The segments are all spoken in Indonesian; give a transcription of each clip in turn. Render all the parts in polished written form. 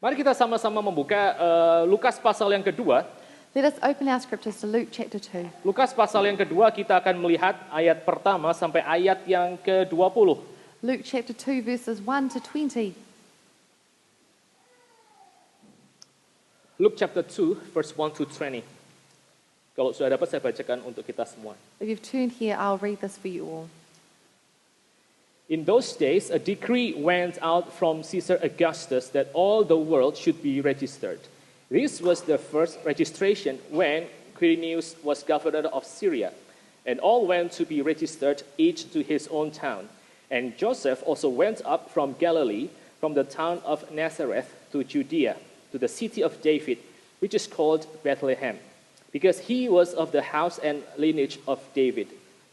Mari kita sama-sama membuka Lukas pasal yang kedua. Let us open our scriptures to Luke chapter 2. Lukas pasal yang kedua kita akan melihat ayat pertama sampai ayat yang ke-20. Luke chapter 2 verses 1 to 20. Luke chapter 2 verse 1 to 20. Kalau sudah dapat saya bacakan untuk kita semua. If you've turned here, I'll read this for you all. In those days, a decree went out from Caesar Augustus that all the world should be registered. This was the first registration when Quirinius was governor of Syria, and all went to be registered, each to his own town. And Joseph also went up from Galilee, from the town of Nazareth to Judea, to the city of David, which is called Bethlehem, because he was of the house and lineage of David,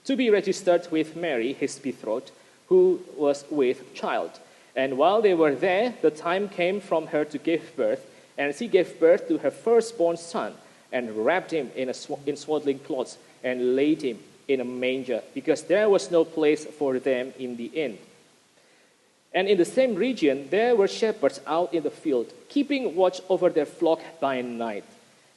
to be registered with Mary, his betrothed, who was with child. And while they were there, the time came from her to give birth, and she gave birth to her firstborn son, and wrapped him in swaddling clothes, and laid him in a manger, because there was no place for them in the inn. And in the same region there were shepherds out in the field, keeping watch over their flock by night.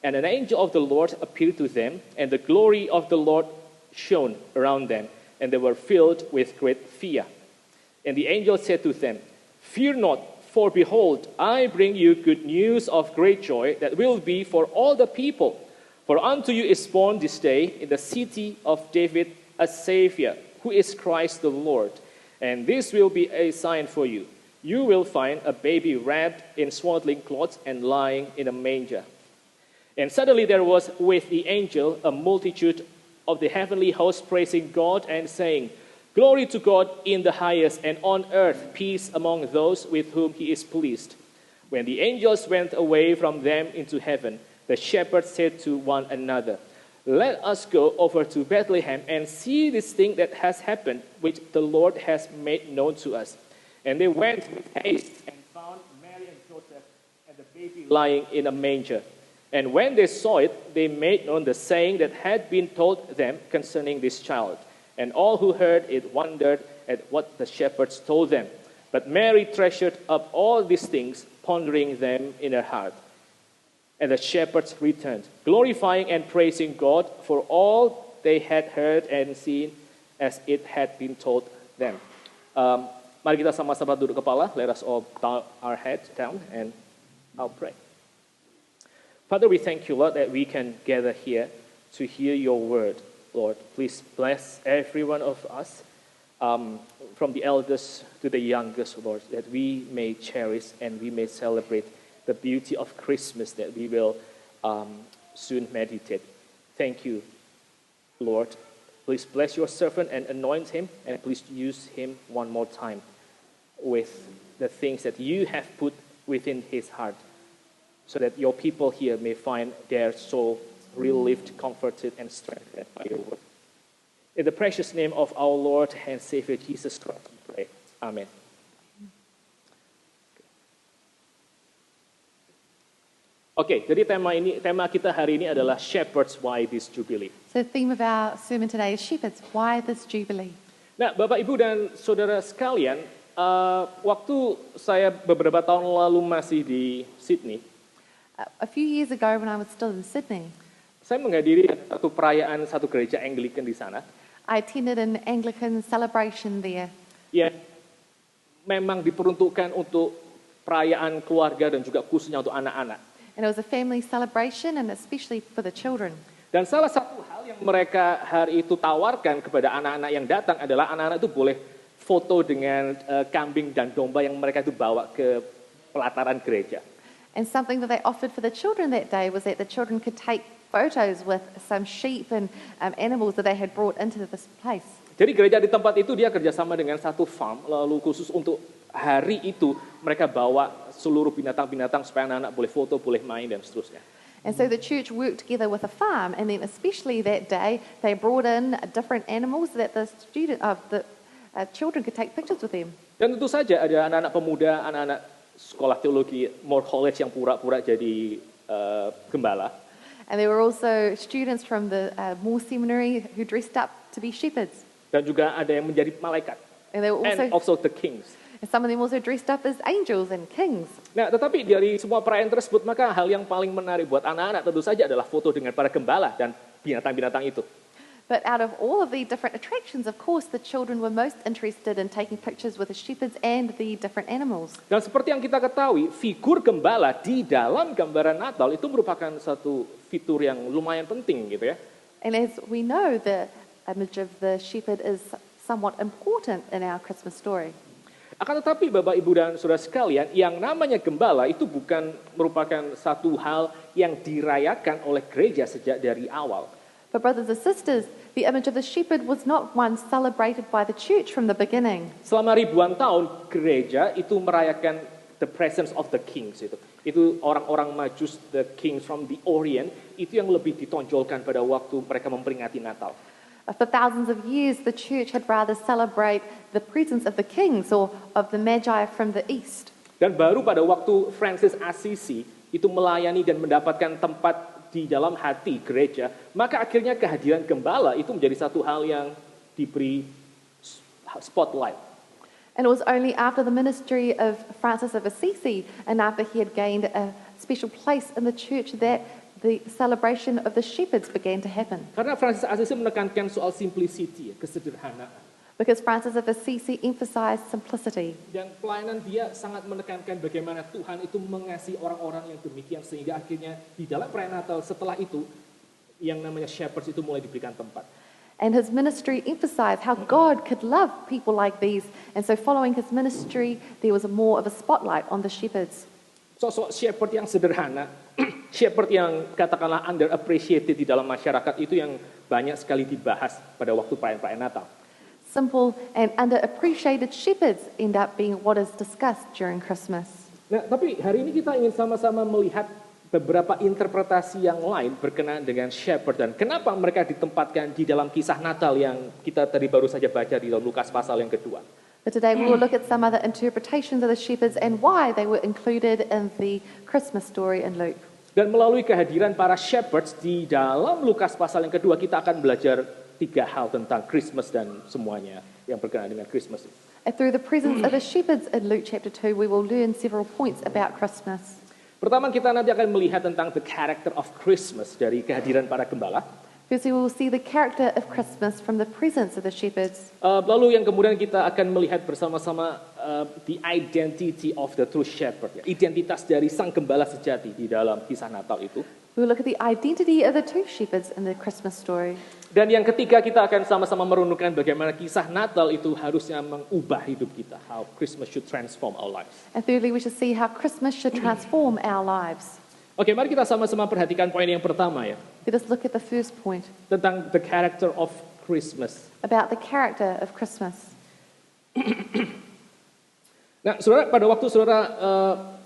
And an angel of the Lord appeared to them, and the glory of the Lord shone around them, and they were filled with great fear. And the angel said to them, "Fear not, for behold, I bring you good news of great joy that will be for all the people. For unto you is born this day in the city of David a Savior, who is Christ the Lord. And this will be a sign for you. You will find a baby wrapped in swaddling cloths and lying in a manger." And suddenly there was with the angel a multitude of the heavenly host praising God and saying, "Glory to God in the highest, and on earth peace among those with whom he is pleased." When the angels went away from them into heaven, the shepherds said to one another, "Let us go over to Bethlehem and see this thing that has happened, which the Lord has made known to us." And they went with haste and found Mary and Joseph and the baby lying in a manger. And when they saw it, they made known the saying that had been told them concerning this child. And all who heard it wondered at what the shepherds told them. But Mary treasured up all these things, pondering them in her heart. And the shepherds returned, glorifying and praising God for all they had heard and seen as it had been told them. Mari kita sama-sama duduk kepala. Let us all bow our heads down and I'll pray. Father, we thank you, Lord, that we can gather here to hear your word, Lord. Please bless every one of us, from the eldest to the youngest, Lord, that we may cherish and we may celebrate the beauty of Christmas that we will soon meditate. Thank you, Lord. Please bless your servant and anoint him, and please use him one more time with the things that you have put within his heart, so that your people here may find their soul relieved, comforted, and strengthened by your word. In the precious name of our Lord and Savior Jesus Christ, we pray. Amen. Oke, jadi tema kita hari ini adalah Shepherds, Why This Jubilee. So the theme of our sermon today is Shepherds, Why This Jubilee? Nah, Bapak, Ibu, dan Saudara sekalian, waktu saya beberapa tahun lalu masih di Sydney, A few years ago when I was still in Sydney, saya menghadiri satu perayaan satu gereja Anglican di sana. I attended an Anglican celebration there. Ya, memang diperuntukkan untuk perayaan keluarga dan juga khususnya untuk anak-anak. And it was a family celebration and especially for the children. Dan salah satu hal yang mereka hari itu tawarkan kepada anak-anak yang datang adalah anak-anak itu boleh foto dengan kambing dan domba yang mereka itu bawa ke pelataran gereja. And something that they offered for the children that day was that the children could take photos with some sheep and animals that they had brought into this place. Jadi gereja di tempat itu dia kerjasama dengan satu farm, lalu khusus untuk hari itu mereka bawa seluruh binatang-binatang supaya anak-anak boleh foto, boleh main dan seterusnya. And so the church worked together with a farm, and then especially that day they brought in different animals that the children could take pictures with them. Dan tentu saja ada anak-anak pemuda, anak-anak sekolah teologi Moore College yang pura-pura jadi gembala. And there were also students from the Moore Seminary who dressed up to be shepherds. Dan juga ada yang menjadi malaikat. And there were And also the kings. And some of them also dressed up as angels and kings. Nah, tetapi dari semua perayaan tersebut, maka hal yang paling menarik buat anak-anak tentu saja adalah foto dengan para gembala dan binatang-binatang itu. But out of all of the different attractions, of course, the children were most interested in taking pictures with the shepherds and the different animals. Dan seperti yang kita ketahui, figur gembala di dalam gambaran Natal itu merupakan satu fitur yang lumayan penting gitu ya. And as we know, the image of the shepherd is somewhat important in our Christmas story. Akan tetapi Bapak, Ibu, dan Saudara sekalian, yang namanya gembala itu bukan merupakan satu hal yang dirayakan oleh gereja sejak dari awal. But brothers and sisters, the image of the shepherd was not one celebrated by the church from the beginning. Selama ribuan tahun, gereja itu merayakan the presence of the kings itu. Itu orang-orang Majus, the kings from the Orient, itu yang lebih ditonjolkan pada waktu mereka memperingati Natal. For thousands of years, the church had rather celebrate the presence of the kings or of the magi from the east. Dan baru pada waktu Francis Assisi itu melayani dan mendapatkan tempat di dalam hati gereja, maka akhirnya kehadiran gembala itu menjadi satu hal yang diberi spotlight. And it was only after the ministry of Francis of Assisi and after he had gained a special place in the church that the celebration of the shepherds began to happen. Karena Francis Assisi menekankan soal simplicity, kesederhanaan. Because Francis of Assisi emphasized simplicity. Dan pelayanan dia sangat menekankan bagaimana Tuhan itu mengasihi orang-orang yang demikian sehingga akhirnya di dalam perayaan Natal setelah itu yang namanya shepherds itu mulai diberikan tempat. And his ministry emphasized how God could love people like these. And so following his ministry, there was more of a spotlight on the shepherds. Sosok shepherd yang sederhana, shepherd yang katakanlah underappreciated di dalam masyarakat itu yang banyak sekali dibahas pada waktu perayaan Natal. Simple and underappreciated shepherds end up being what is discussed during Christmas. Nah, tapi hari ini kita ingin sama-sama melihat beberapa interpretasi yang lain berkenaan dengan shepherd dan kenapa mereka ditempatkan di dalam kisah Natal yang kita tadi baru saja baca di dalam Lukas pasal yang kedua. But today we will look at some other interpretations of the shepherds and why they were included in the Christmas story in Luke. Dan melalui kehadiran para shepherds di dalam Lukas pasal yang kedua kita akan belajar 3 hal tentang Christmas dan semuanya yang berkenaan dengan Christmas. And through the presence of the shepherds in Luke chapter 2, we will learn several points about Christmas. Pertama kita nanti akan melihat tentang the character of Christmas dari kehadiran para gembala. First, we will see the character of Christmas from the presence of the shepherds. Lalu yang kemudian kita akan melihat bersama-sama the identity of the true shepherd, ya. Identitas dari sang gembala sejati di dalam kisah Natal itu. We will look at the identity of the two shepherds in the Christmas story. Dan yang ketiga kita akan sama-sama merenungkan bagaimana kisah Natal itu harusnya mengubah hidup kita. How Christmas should transform our lives. And thirdly, we shall see how Christmas should transform our lives. Oke, mari kita sama-sama perhatikan poin yang pertama ya. Let us look at the first point Tentang the character of Christmas. about the character of Christmas. Nah, saudara, pada waktu saudara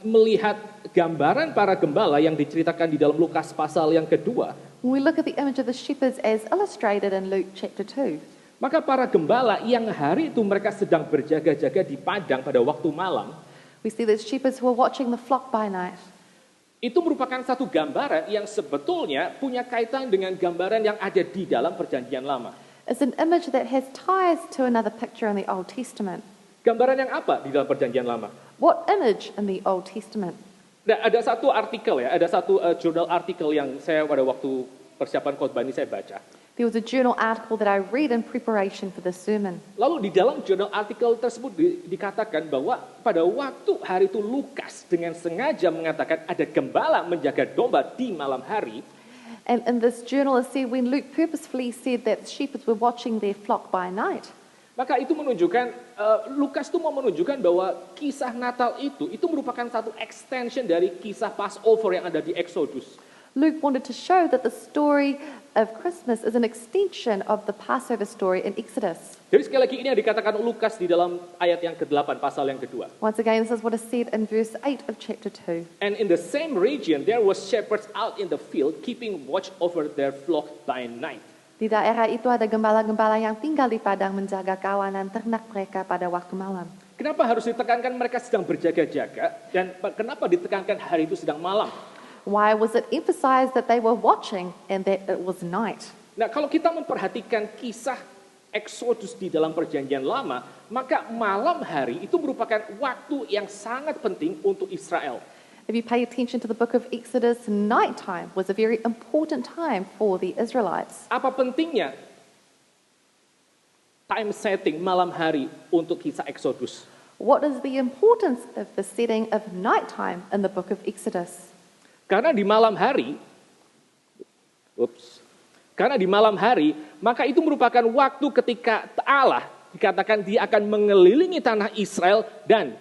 melihat gambaran para gembala yang diceritakan di dalam Lukas pasal yang kedua, When we look at the image of the shepherds as illustrated in Luke chapter 2, maka para gembala yang hari itu mereka sedang berjaga-jaga di padang pada waktu malam, we see that shepherds who are watching the flock by night. itu merupakan satu gambaran yang sebetulnya punya kaitan dengan gambaran yang ada di dalam perjanjian lama. It's an image that has ties to another picture in the Old Testament. Gambaran yang apa di dalam perjanjian lama? What image in the Old Testament? Nah, ada satu artikel ya, ada satu jurnal artikel yang saya pada waktu persiapan khotbah ini saya baca. There was a journal article that I read in preparation for this sermon. Lalu di dalam jurnal artikel tersebut dikatakan bahwa pada waktu hari itu Lukas dengan sengaja mengatakan ada gembala menjaga domba di malam hari. And in this journal it said when Luke purposefully said that the shepherds were watching their flock by night. Maka itu menunjukkan, Lukas itu mau menunjukkan bahwa kisah Natal itu merupakan satu extension dari kisah Passover yang ada di Exodus. Luke wanted to show that the story of Christmas is an extension of the Passover story in Exodus. Jadi sekali lagi ini yang dikatakan Lukas di dalam ayat yang ke-8 pasal yang kedua. Once again, this is what is said in verse 8 of chapter 2. And in the same region there was shepherds out in the field keeping watch over their flock by night. Di daerah itu ada gembala-gembala yang tinggal di padang menjaga kawanan ternak mereka pada waktu malam. Kenapa harus ditekankan mereka sedang berjaga-jaga dan kenapa ditekankan hari itu sedang malam? Why was it emphasized that they were watching and that it was night? Nah, kalau kita memperhatikan kisah Exodus di dalam perjanjian lama, maka malam hari itu merupakan waktu yang sangat penting untuk Israel. If you pay attention to the book of Exodus, nighttime was a very important time for the Israelites. Apa pentingnya time setting malam hari untuk kisah Exodus? What is the importance of the setting of nighttime in the book of Exodus? Karena di malam hari, maka itu merupakan waktu ketika Allah dikatakan dia akan mengelilingi tanah Israel dan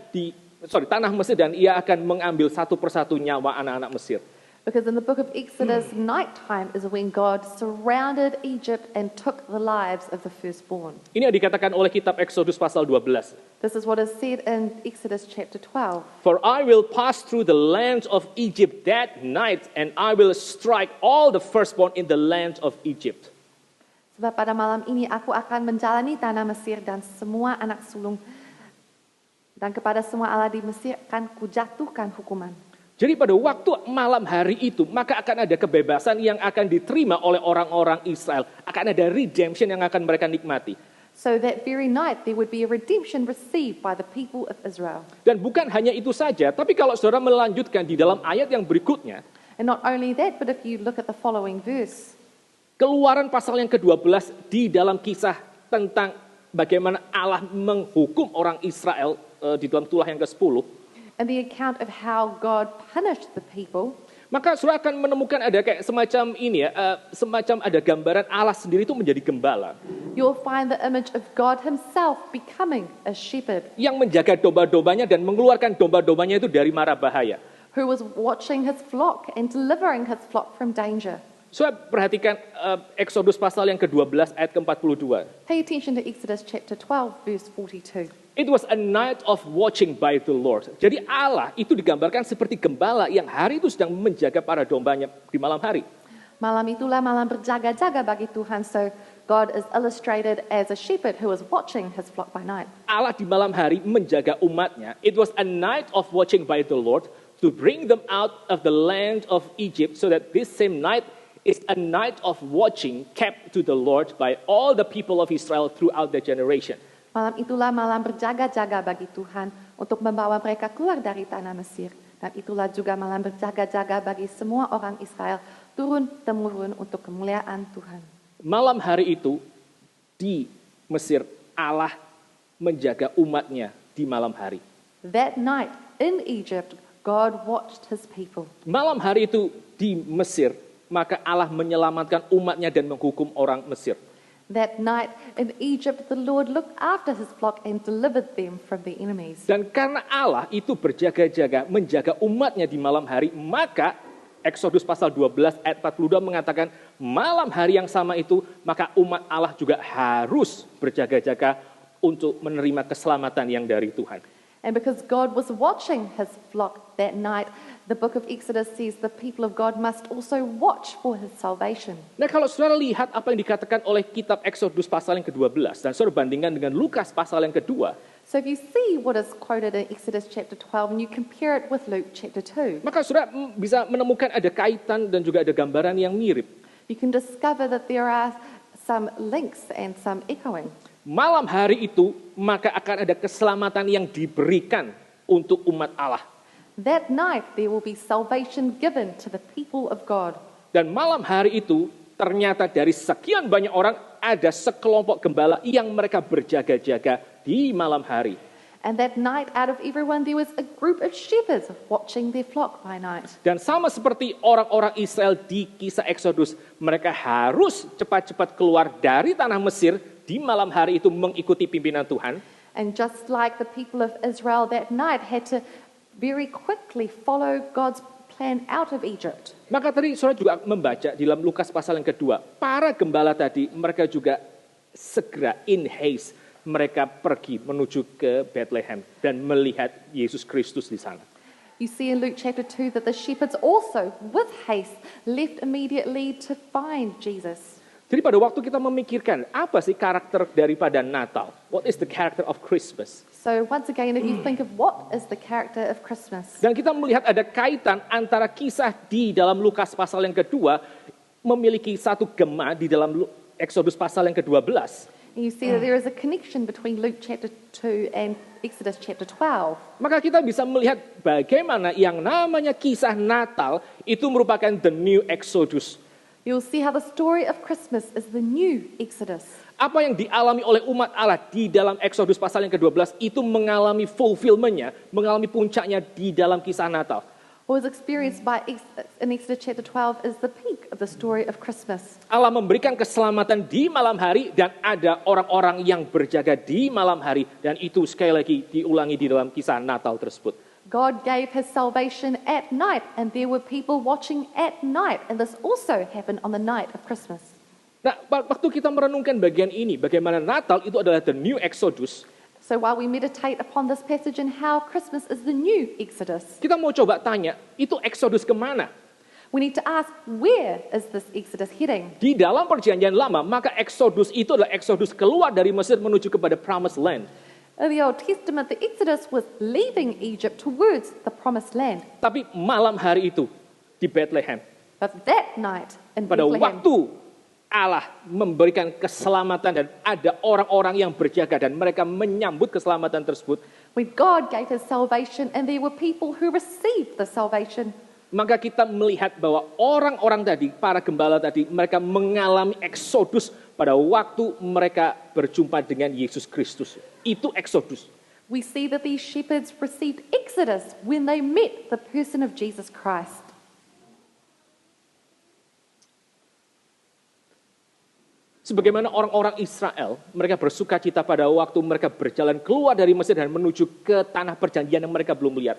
tanah Mesir, dan ia akan mengambil satu persatu nyawa anak-anak Mesir. Because in the book of Exodus, nighttime is when God surrounded Egypt and took the lives of the firstborn. Ini yang dikatakan oleh kitab Exodus pasal 12. This is what is said in Exodus chapter 12. For I will pass through the land of Egypt that night, and I will strike all the firstborn in the land of Egypt. Sebab pada malam ini aku akan menjalani tanah Mesir dan semua anak sulung, dan kepada semua Allah di Mesir akan kujatuhkan hukuman. Jadi pada waktu malam hari itu, maka akan ada kebebasan yang akan diterima oleh orang-orang Israel. Akan ada redemption yang akan mereka nikmati. So that very night there would be a redemption received by the people of Israel. Dan bukan hanya itu saja, tapi kalau saudara melanjutkan di dalam ayat yang berikutnya, And not only that, but if you look at the following verse, Keluaran pasal yang ke-12 di dalam kisah tentang bagaimana Allah menghukum orang Israel di dalam tulah yang ke-10, and the account of how God punished the people, maka saudara akan menemukan ada kayak semacam ini ya, semacam ada gambaran Allah sendiri itu menjadi gembala you'll find the image of God himself becoming a shepherd yang menjaga domba-dombanya dan mengeluarkan domba-dombanya itu dari mara bahaya. who was watching his flock and delivering his flock from danger. Saudara perhatikan Exodus pasal yang ke-12 ayat ke-42. Pay attention to Exodus chapter 12, verse 42. It was a night of watching by the Lord. Jadi Allah itu digambarkan seperti gembala yang hari itu sedang menjaga para dombanya di malam hari. Malam itulah malam berjaga-jaga bagi Tuhan. So God is illustrated as a shepherd who is watching his flock by night. Allah di malam hari menjaga umatnya. It was a night of watching by the Lord to bring them out of the land of Egypt, so that this same night is a night of watching kept to the Lord by all the people of Israel throughout the generation. Malam itulah malam berjaga-jaga bagi Tuhan untuk membawa mereka keluar dari tanah Mesir. Dan itulah juga malam berjaga-jaga bagi semua orang Israel turun-temurun untuk kemuliaan Tuhan. Malam hari itu di Mesir Allah menjaga umatnya di malam hari. That night in Egypt, God watched his people. Malam hari itu di Mesir, maka Allah menyelamatkan umatnya dan menghukum orang Mesir. That night in Egypt, the Lord looked after his flock and delivered them from the enemies. Dan karena Allah itu berjaga-jaga menjaga umatnya di malam hari, maka Exodus pasal 12 ayat 42 mengatakan malam hari yang sama itu, maka umat Allah juga harus berjaga-jaga untuk menerima keselamatan yang dari Tuhan. And because God was watching his flock that night, the book of Exodus says the people of God must also watch for his salvation. Nah, kalau saudara lihat apa yang dikatakan oleh kitab Exodus pasal yang ke-12 dan saudara bandingkan dengan Lukas pasal yang kedua, So if you see what is quoted in Exodus chapter 12 and you compare it with Luke chapter 2, maka saudara bisa menemukan ada kaitan dan juga ada gambaran yang mirip. you can discover that there are some links and some echoing. Malam hari itu maka akan ada keselamatan yang diberikan untuk umat Allah. That night there will be salvation given to the people of God. Dan malam hari itu ternyata dari sekian banyak orang ada sekelompok gembala yang mereka berjaga-jaga di malam hari. And that night, out of everyone, there was a group of shepherds watching their flock by night. Dan sama seperti orang-orang Israel di kisah Exodus, mereka harus cepat-cepat keluar dari tanah Mesir di malam hari itu mengikuti pimpinan Tuhan. And just like the people of Israel that night had to very quickly follow God's plan out of Egypt. Maka tadi saudara juga membaca di dalam Lukas pasal yang kedua, para gembala tadi mereka juga segera in haste mereka pergi menuju ke Bethlehem dan melihat Yesus Kristus di sana. You see in Luke chapter 2 that the shepherds also, with haste, left immediately to find Jesus. Jadi pada waktu kita memikirkan apa sih karakter daripada Natal? What is the character of Christmas? So once again, if you think of what is the character of Christmas, Dan kita melihat ada kaitan antara kisah di dalam Lukas pasal yang kedua memiliki satu gema di dalam Exodus pasal yang ke-12. And you see that there is a connection between Luke chapter 2 and Exodus chapter 12. Maka kita bisa melihat bagaimana yang namanya kisah Natal itu merupakan the new Exodus. You'll see how the story of Christmas is the new Exodus. Apa yang dialami oleh umat Allah di dalam Exodus pasal yang ke-12 itu mengalami fulfillment-nya, mengalami puncaknya di dalam kisah Natal. What was experienced in Exodus chapter 12 is the peak of the story of Christmas. Allah memberikan keselamatan di malam hari dan ada orang-orang yang berjaga di malam hari. Dan itu sekali lagi diulangi di dalam kisah Natal tersebut. God gave his salvation at night and there were people watching at night. And this also happened on the night of Christmas. Nah, waktu kita merenungkan bagian ini, bagaimana Natal itu adalah the new Exodus. So while we meditate upon this passage and how Christmas is the new Exodus, Kita mau coba tanya, itu Exodus kemana? we need to ask, where is this Exodus heading? Di dalam perjanjian lama, maka Exodus itu adalah Exodus keluar dari Mesir menuju kepada Promised Land. In the Old Testament, the Exodus was leaving Egypt towards the Promised Land. Tapi malam hari itu di Bethlehem, But that night in pada Bethlehem, waktu Allah memberikan keselamatan dan ada orang-orang yang berjaga dan mereka menyambut keselamatan tersebut, when God gave his salvation and there were people who received the salvation, maka kita melihat bahwa orang-orang tadi, para gembala tadi, mereka mengalami Exodus pada waktu mereka berjumpa dengan Yesus Kristus. Itu Exodus. we see that these shepherds received Exodus when they met the person of Jesus Christ. Sebagaimana orang-orang Israel, mereka bersuka cita pada waktu mereka berjalan keluar dari Mesir dan menuju ke tanah perjanjian yang mereka belum lihat.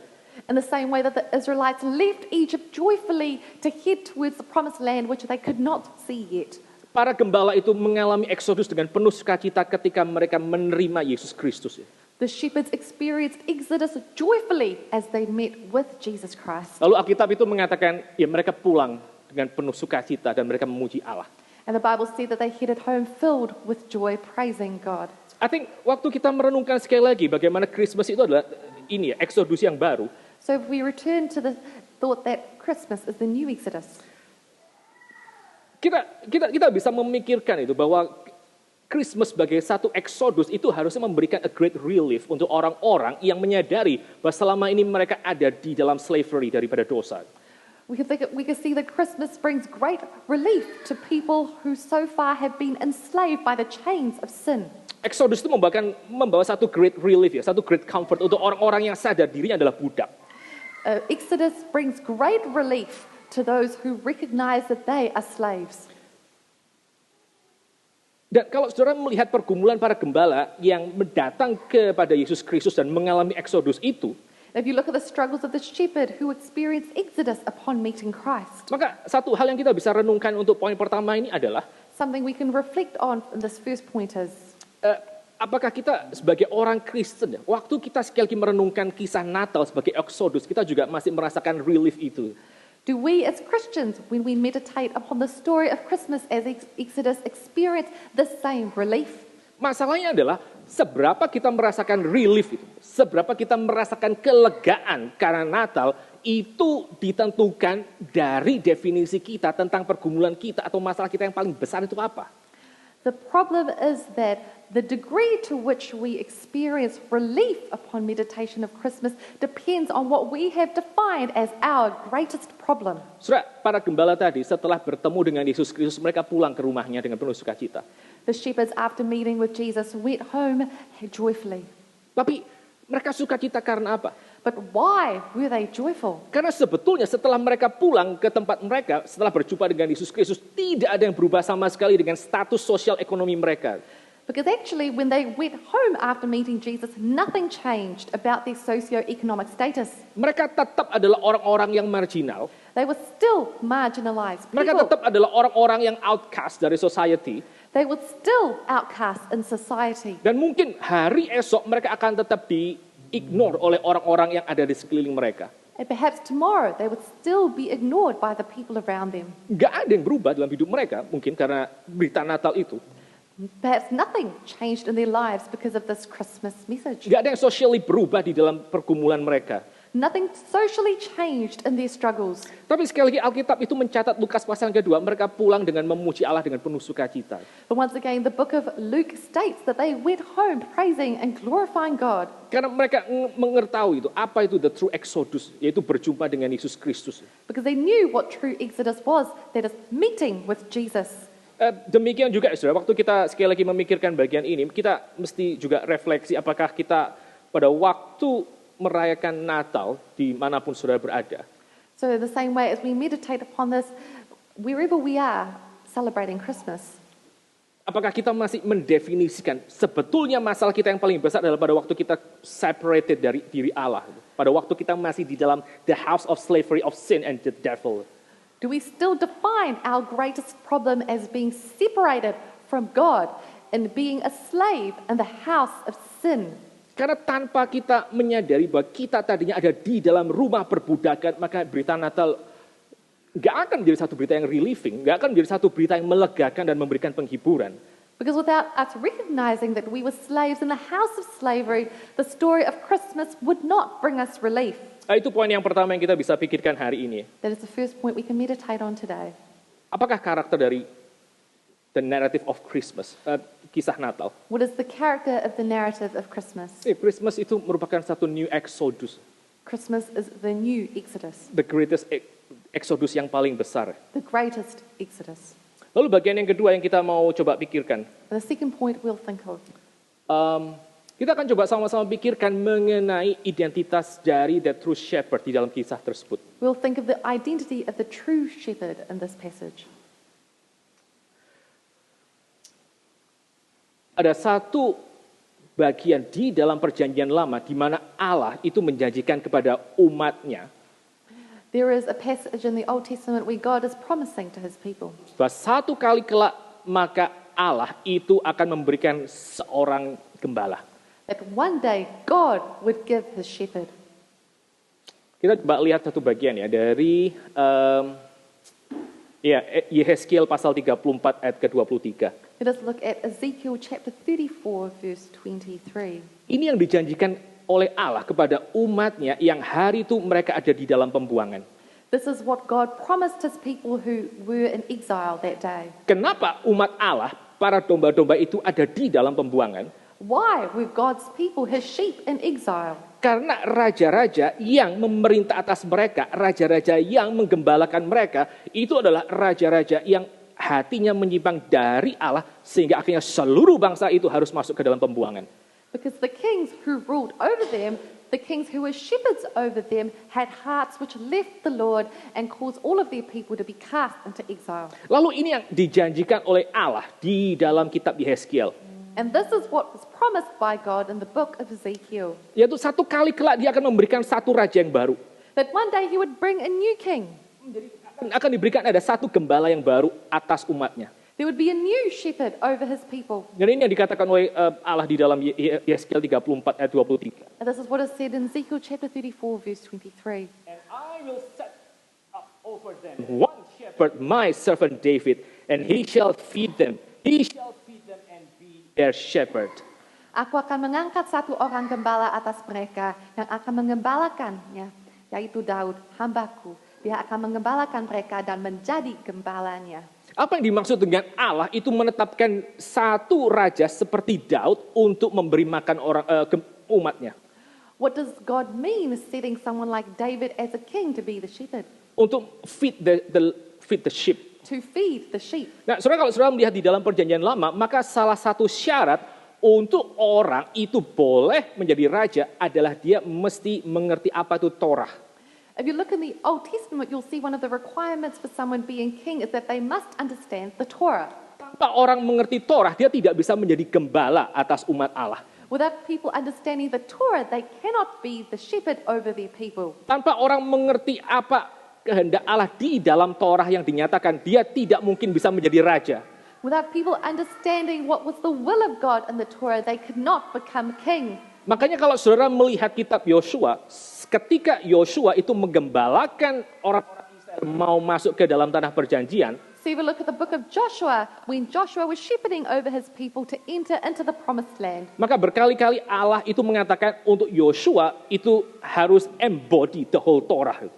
In the same way that the Israelites left Egypt joyfully to head towards the promised land which they could not see yet. Para gembala itu mengalami Exodus dengan penuh sukacita ketika mereka menerima Yesus Kristus. The shepherds experienced Exodus joyfully as they met with Jesus Christ. Lalu Alkitab itu mengatakan, ya mereka pulang dengan penuh sukacita dan mereka memuji Allah. And the Bible said that they headed home filled with joy, praising God. I think waktu kita merenungkan sekali lagi bagaimana Christmas itu adalah ini ya, Exodus yang baru. So if we return to the thought that Christmas is the new Exodus, Kita bisa memikirkan itu bahwa Christmas sebagai satu Exodus itu harusnya memberikan a great relief untuk orang-orang yang menyadari bahwa selama ini mereka ada di dalam slavery daripada dosa. we can see that Christmas brings great relief to people who so far have been enslaved by the chains of sin. Exodus itu membawa satu great relief ya, satu great comfort untuk orang-orang yang sadar dirinya adalah budak. Exodus brings great relief to those who recognize that they are slaves. Dan kalau saudara melihat pergumulan para gembala yang datang kepada Yesus Kristus dan mengalami Exodus itu, If you look at the struggles of the shepherd who experienced Exodus upon meeting Christ, maka satu hal yang kita bisa renungkan untuk poin pertama ini adalah something we can reflect on in this first point is, apakah kita sebagai orang Kristen, waktu kita sekali lagi merenungkan kisah Natal sebagai Exodus, kita juga masih merasakan relief itu. do we as Christians, when we meditate upon the story of Christmas as Exodus, experience the same relief? Masalahnya adalah seberapa kita merasakan relief itu, seberapa kita merasakan kelegaan karena Natal, itu ditentukan dari definisi kita tentang pergumulan kita atau masalah kita yang paling besar itu apa. The problem is that the degree to which we experience relief upon meditation of Christmas depends on what we have defined as our greatest problem. Saudara, para gembala tadi setelah bertemu dengan Yesus Kristus, mereka pulang ke rumahnya dengan penuh sukacita. The shepherds, after meeting with Jesus, went home joyfully. Tapi mereka sukacita karena apa? But why were they joyful? Karena sebetulnya setelah mereka pulang ke tempat mereka, setelah berjumpa dengan Yesus Kristus, tidak ada yang berubah sama sekali dengan status sosial ekonomi mereka. Because actually, when they went home after meeting Jesus, nothing changed about their socio-economic status. Mereka tetap adalah orang-orang yang marginal. They were still marginalized Mereka people. tetap adalah orang-orang yang outcast dari society. They were still outcasts in society. Dan mungkin hari esok mereka akan tetap di-ignore oleh orang-orang yang ada di sekeliling mereka. And perhaps tomorrow they would still be ignored by the people around them. Gak ada yang berubah dalam hidup mereka, mungkin karena berita Natal itu. Perhaps nothing changed in their lives because of this Christmas message. Gak ada yang socially berubah di dalam pergumulan mereka. Nothing socially changed in their struggles. Tapi sekali lagi Alkitab itu mencatat Lukas pasal kedua, mereka pulang dengan memuji Allah dengan penuh sukacita. But once again, the book of Luke states that they went home praising and glorifying God. Karena mereka mengetahui itu, apa itu the true exodus, yaitu berjumpa dengan Yesus Kristus. Because they knew what true exodus was, that is meeting with Jesus. Demikian juga saudara, waktu kita sekali lagi memikirkan bagian ini, kita mesti juga refleksi apakah kita pada waktu merayakan Natal dimanapun saudara berada. So the same way as we meditate upon this, wherever we are celebrating Christmas, Apakah kita masih mendefinisikan sebetulnya masalah kita yang paling besar adalah pada waktu kita separated dari diri Allah. Pada waktu kita masih di dalam the house of slavery of sin and the devil. do we still define our greatest problem as being separated from God and being a slave in the house of sin? Karena tanpa kita menyadari bahwa kita tadinya ada di dalam rumah perbudakan, maka berita Natal nggak akan menjadi satu berita yang relieving, nggak akan menjadi satu berita yang melegakan dan memberikan penghiburan. Because without us recognizing that we were slaves in the house of slavery, the story of Christmas would not bring us relief. Itu poin yang pertama yang kita bisa pikirkan hari ini. That is the first point we can meditate on today. Apakah karakter dari the narrative of Christmas, kisah Natal? What is the character of the narrative of Christmas? Christmas itu merupakan satu new exodus, Christmas is the new Exodus, the greatest exodus yang paling besar. the greatest Exodus. Lalu bagian yang kedua yang kita mau coba pikirkan, And the second point we'll think of, kita akan coba sama-sama pikirkan mengenai identitas dari the true shepherd di dalam kisah tersebut. we'll think of the identity of the true shepherd in this passage. Ada satu bagian di dalam perjanjian lama di mana Allah itu menjanjikan kepada umatnya There is a passage in the Old Testament where God is promising to his people bahwa satu kali kelak maka Allah itu akan memberikan seorang gembala. that one day God would give his shepherd. Kita coba lihat satu bagian ya dari Yehezkiel pasal 34 ayat ke-23. Let us look at Ezekiel chapter 34, verse 23. Ini yang dijanjikan oleh Allah kepada umatnya yang hari itu mereka ada di dalam pembuangan. This is what God promised his people who were in exile that day. Kenapa umat Allah, para domba-domba itu ada di dalam pembuangan? Why were God's people, his sheep, in exile? Karena raja-raja yang memerintah atas mereka, raja-raja yang menggembalakan mereka, itu adalah raja-raja yang hatinya menyimpang dari Allah, sehingga akhirnya seluruh bangsa itu harus masuk ke dalam pembuangan. Because the kings who ruled over them, the kings who were shepherds over them, had hearts which left the Lord and caused all of their people to be cast into exile. Lalu ini yang dijanjikan oleh Allah di dalam kitab Yehezkiel. And this is what was promised by God in the book of Ezekiel. Yaitu satu kali kelak dia akan memberikan satu raja yang baru. That one day he would bring a new king. Akan diberikan ada satu gembala yang baru atas umatnya. There would be a new shepherd over his people. Dan ini yang dikatakan oleh Allah di dalam Yehezkiel 34 ayat 23. And this is what is said in Ezekiel chapter 34, verse 23. And I will set up over them one shepherd, my servant David, and he shall feed them. He shall feed them and be their shepherd. Aku akan mengangkat satu orang gembala atas mereka yang akan mengembalakannya, yaitu Daud, hambaku. Dia akan mengembalakan mereka dan menjadi gembalanya. Apa yang dimaksud dengan Allah itu menetapkan satu raja seperti Daud untuk memberi makan orang umatnya. What does God mean setting someone like David as a king to be the shepherd? Untuk feed the sheep. To feed the sheep. Nah, saudara, kalau saudara melihat di dalam perjanjian lama, maka salah satu syarat untuk orang itu boleh menjadi raja adalah dia mesti mengerti apa itu Torah. If you look in the Old Testament, you'll see one of the requirements for someone being king is that they must understand the Torah. Tanpa orang mengerti Torah, dia tidak bisa menjadi gembala atas umat Allah. Without people understanding the Torah, they cannot be the shepherd over their people. Tanpa orang mengerti apa kehendak Allah di dalam Torah yang dinyatakan, dia tidak mungkin bisa menjadi raja. Without people understanding what was the will of God in the Torah, they could not become king. Makanya kalau saudara melihat kitab Yosua, ketika Yosua itu menggembalakan orang-orang Israel mau masuk ke dalam tanah perjanjian, So if we look at the book of Joshua, when Joshua was shepherding over his people to enter into the promised land. Maka berkali-kali Allah itu mengatakan untuk Yosua itu harus embody the whole Torah.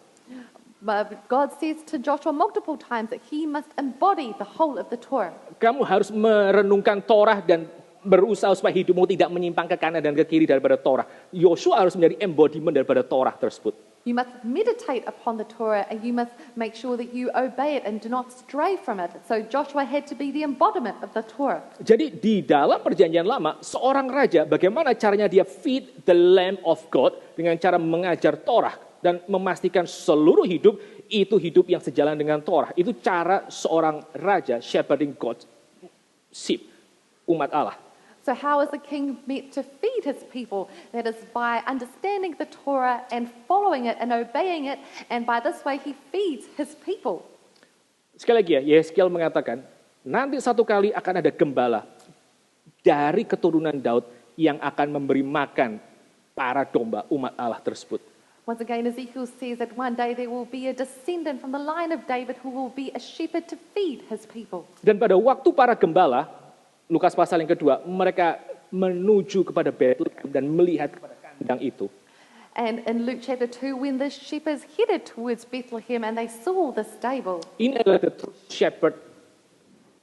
But God says to Joshua multiple times that he must embody the whole of the Torah. Kamu harus merenungkan Torah dan berusaha supaya hidupmu tidak menyimpang ke kanan dan ke kiri daripada Torah. Yosua harus menjadi embodiment daripada Torah tersebut. You must meditate upon the Torah and you must make sure that you obey it and do not stray from it. So Joshua had to be the embodiment of the Torah. Jadi di dalam perjanjian lama, seorang raja bagaimana caranya dia feed the lamb of God dengan cara mengajar Torah dan memastikan seluruh hidup itu hidup yang sejalan dengan Torah. Itu cara seorang raja shepherding God's sheep, umat Allah. So how is the king meant to feed his people? That is by understanding the Torah and following it and obeying it, and by this way he feeds his people. Sekali lagi ya, Yehezkiel mengatakan, nanti satu kali akan ada gembala dari keturunan Daud yang akan memberi makan para domba umat Allah tersebut. Once again, Ezekiel says that one day there will be a descendant from the line of David who will be a shepherd to feed his people. Dan pada waktu para gembala, Lukas pasal yang kedua, mereka menuju kepada Bethlehem dan melihat kepada kandang itu. And in Luke chapter 2, when the shepherds headed towards Bethlehem and they saw the stable, Ini adalah the true shepherd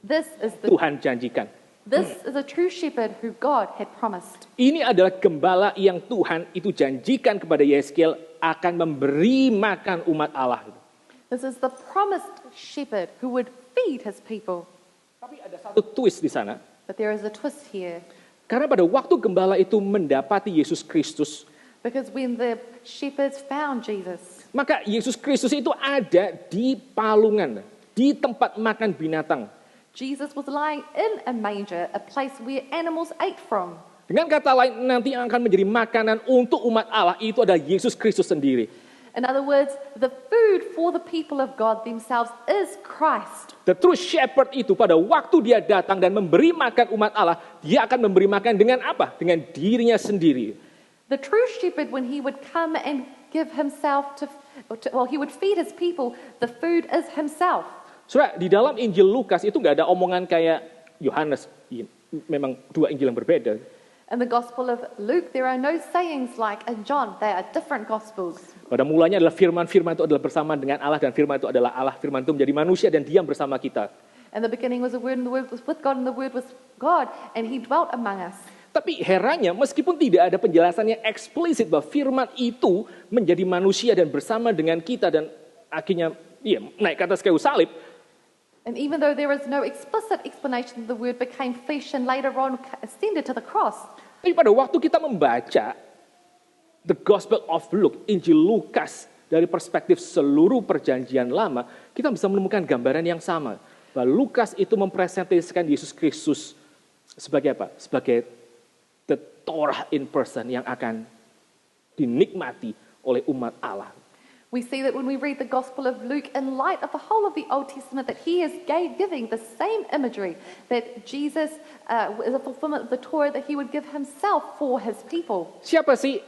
this is Tuhan janjikan. a true shepherd who God had promised. Ini adalah gembala yang Tuhan itu janjikan kepada Yehezkiel akan memberi makan umat Allah. This is the promised shepherd who would feed his people. Tapi ada satu twist di sana. But there is a twist here. Karena pada waktu gembala itu mendapati Yesus Kristus, Because when the shepherds found Jesus, maka Yesus Kristus itu ada di palungan, di tempat makan binatang. Jesus was lying in a manger, a place where animals ate from. Dengan kata lain, nanti yang akan menjadi makanan untuk umat Allah itu adalah Yesus Kristus sendiri. In other words, the food for the people of God themselves is Christ. The true shepherd itu pada waktu dia datang dan memberi makan umat Allah, dia akan memberi makan dengan apa? Dengan dirinya sendiri. The true shepherd, when he would come and give himself he would feed his people, the food is himself. Saudara, di dalam Injil Lukas itu nggak ada omongan kayak Yohanes. Memang dua Injil yang berbeda. In the Gospel of Luke, there are no sayings like in John. They are different Gospels. Pada mulanya adalah firman itu adalah bersama dengan Allah dan firman itu adalah Allah. Firman itu menjadi manusia dan diam bersama kita. In the beginning was the Word, and the Word was with God, and the Word was God, and He dwelt among us. Tapi herannya, meskipun tidak ada penjelasan yang eksplisit bahwa firman itu menjadi manusia dan bersama dengan kita dan akhirnya naik ke atas kayu salib. And even though there is no explicit explanation, the Word became flesh and later on ascended to the cross. Tapi pada waktu kita membaca the Gospel of Luke, Injil Lukas, dari perspektif seluruh perjanjian lama, kita bisa menemukan gambaran yang sama. Bahwa Lukas itu mempresentasikan Yesus Kristus sebagai apa? Sebagai the Torah in person yang akan dinikmati oleh umat Allah. We see that when we read the Gospel of Luke in light of the whole of the Old Testament, that he is giving the same imagery that Jesus is a fulfillment of the Torah, that he would give himself for his people. Siapa sih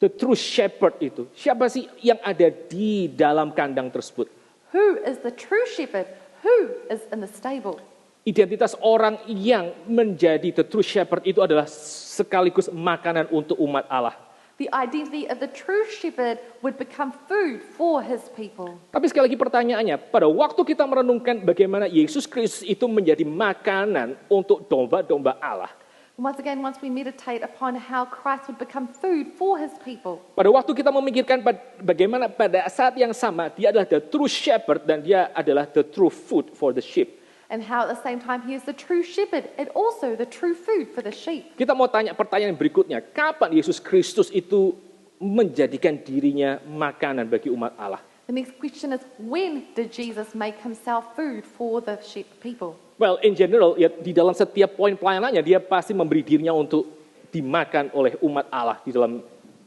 the true shepherd itu? Siapa sih yang ada di dalam kandang tersebut? Who is the true shepherd? Who is in the stable? Identitas orang yang menjadi the true shepherd itu adalah sekaligus makanan untuk umat Allah. The identity of the true shepherd would become food for his people. Tapi sekali lagi pertanyaannya, pada waktu kita merenungkan bagaimana Yesus Kristus itu menjadi makanan untuk domba-domba Allah. Once again, once we meditate upon how Christ would become food for his people. Pada waktu kita memikirkan bagaimana pada saat yang sama dia adalah the true shepherd dan dia adalah the true food for the sheep. And how at the same time he is the true shepherd and also the true food for the sheep. Kita mau tanya pertanyaan berikutnya, kapan Yesus Kristus itu menjadikan dirinya makanan bagi umat Allah? The next question is, when did Jesus make himself food for the sheep people? Well, in general, ya, di dalam setiap poin pelayanannya dia pasti memberi dirinya untuk dimakan oleh umat Allah di dalam